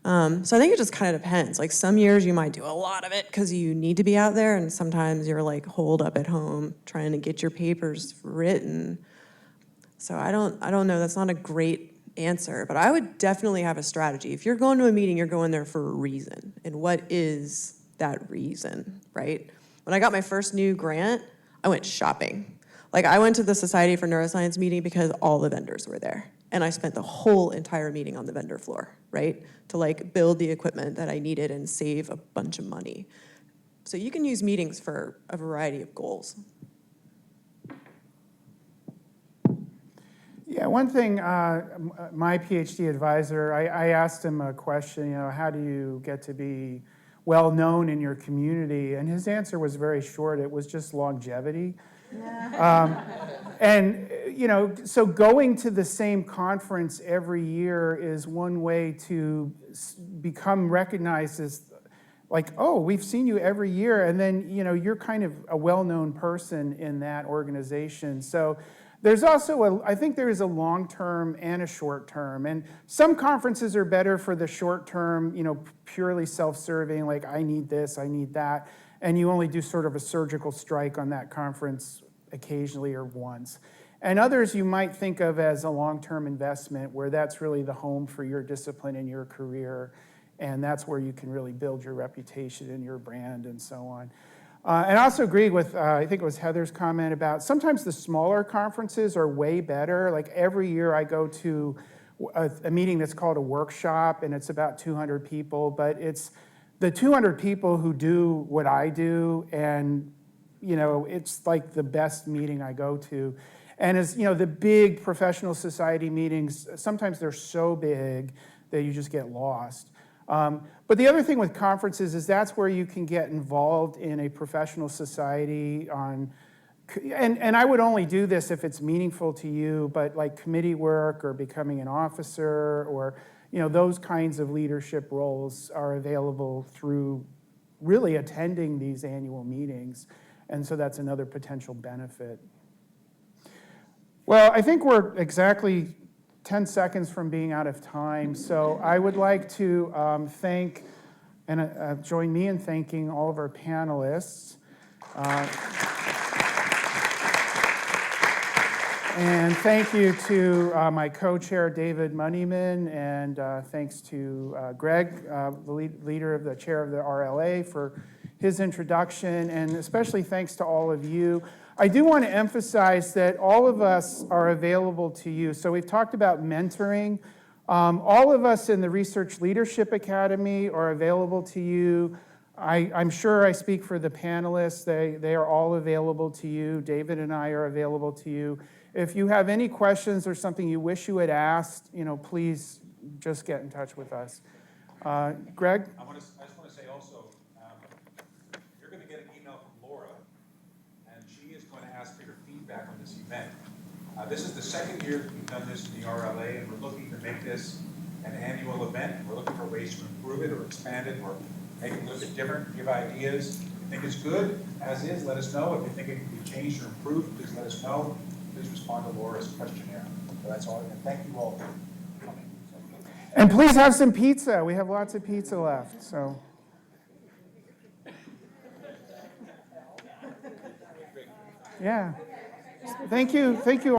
[SPEAKER 5] So I think it just kind of depends. Like some years you might do a lot of it because you need to be out there, and sometimes you're like holed up at home trying to get your papers written. So I don't know. That's not a great answer, but I would definitely have a strategy. If you're going to a meeting, you're going there for a reason. And what is that reason, right? When I got my first new grant, I went shopping. Like I went to the Society for Neuroscience meeting because all the vendors were there. And I spent the whole entire meeting on the vendor floor, right? To like build the equipment that I needed and save a bunch of money. So you can use meetings for a variety of goals.
[SPEAKER 10] Yeah, one thing, my PhD advisor, I asked him a question, how do you get to be well-known in your community? And his answer was very short. It was just longevity. And, so going to the same conference every year is one way to become recognized as like, oh, we've seen you every year. And then, you're kind of a well-known person in that organization. So there's also I think there is a long-term and a short-term. And some conferences are better for the short-term, purely self-serving, like I need this, I need that. And you only do sort of a surgical strike on that conference occasionally or once. And others you might think of as a long-term investment where that's really the home for your discipline and your career. And that's where you can really build your reputation and your brand and so on. And I also agree with, I think it was Heather's comment about sometimes the smaller conferences are way better. Like every year I go to a meeting that's called a workshop, and it's about 200 people, but it's the 200 people who do what I do, and it's like the best meeting I go to. And as the big professional society meetings, sometimes they're so big that you just get lost. But the other thing with conferences is that's where you can get involved in a professional society on, and I would only do this if it's meaningful to you, but like committee work or becoming an officer or, those kinds of leadership roles are available through really attending these annual meetings. And so that's another potential benefit. Well, I think we're exactly 10 seconds from being out of time. So I would like to thank and join me in thanking all of our panelists. And thank you to my co-chair, David Moneyman, and thanks to Greg, the leader of the chair of the RLA, for his introduction, and especially thanks to all of you. I do want to emphasize that all of us are available to you. So we've talked about mentoring. All of us in the Research Leadership Academy are available to you. I'm sure I speak for the panelists. They are all available to you. David and I are available to you. If you have any questions or something you wish you had asked, please just get in touch with us. Greg?
[SPEAKER 2] I just want to say also, you're going to get an email from Laura, and she is going to ask for your feedback on this event. This is the second year that we've done this in the RLA, and we're looking to make this an annual event. We're looking for ways to improve it or expand it or make it a little bit different, give ideas. If you think it's good, as is, let us know. If you think it can be changed or improved, please let us know. Please respond to Laura's questionnaire. So that's all, and thank you all for coming.
[SPEAKER 10] And please have some pizza. We have lots of pizza left, so. Yeah. Thank you.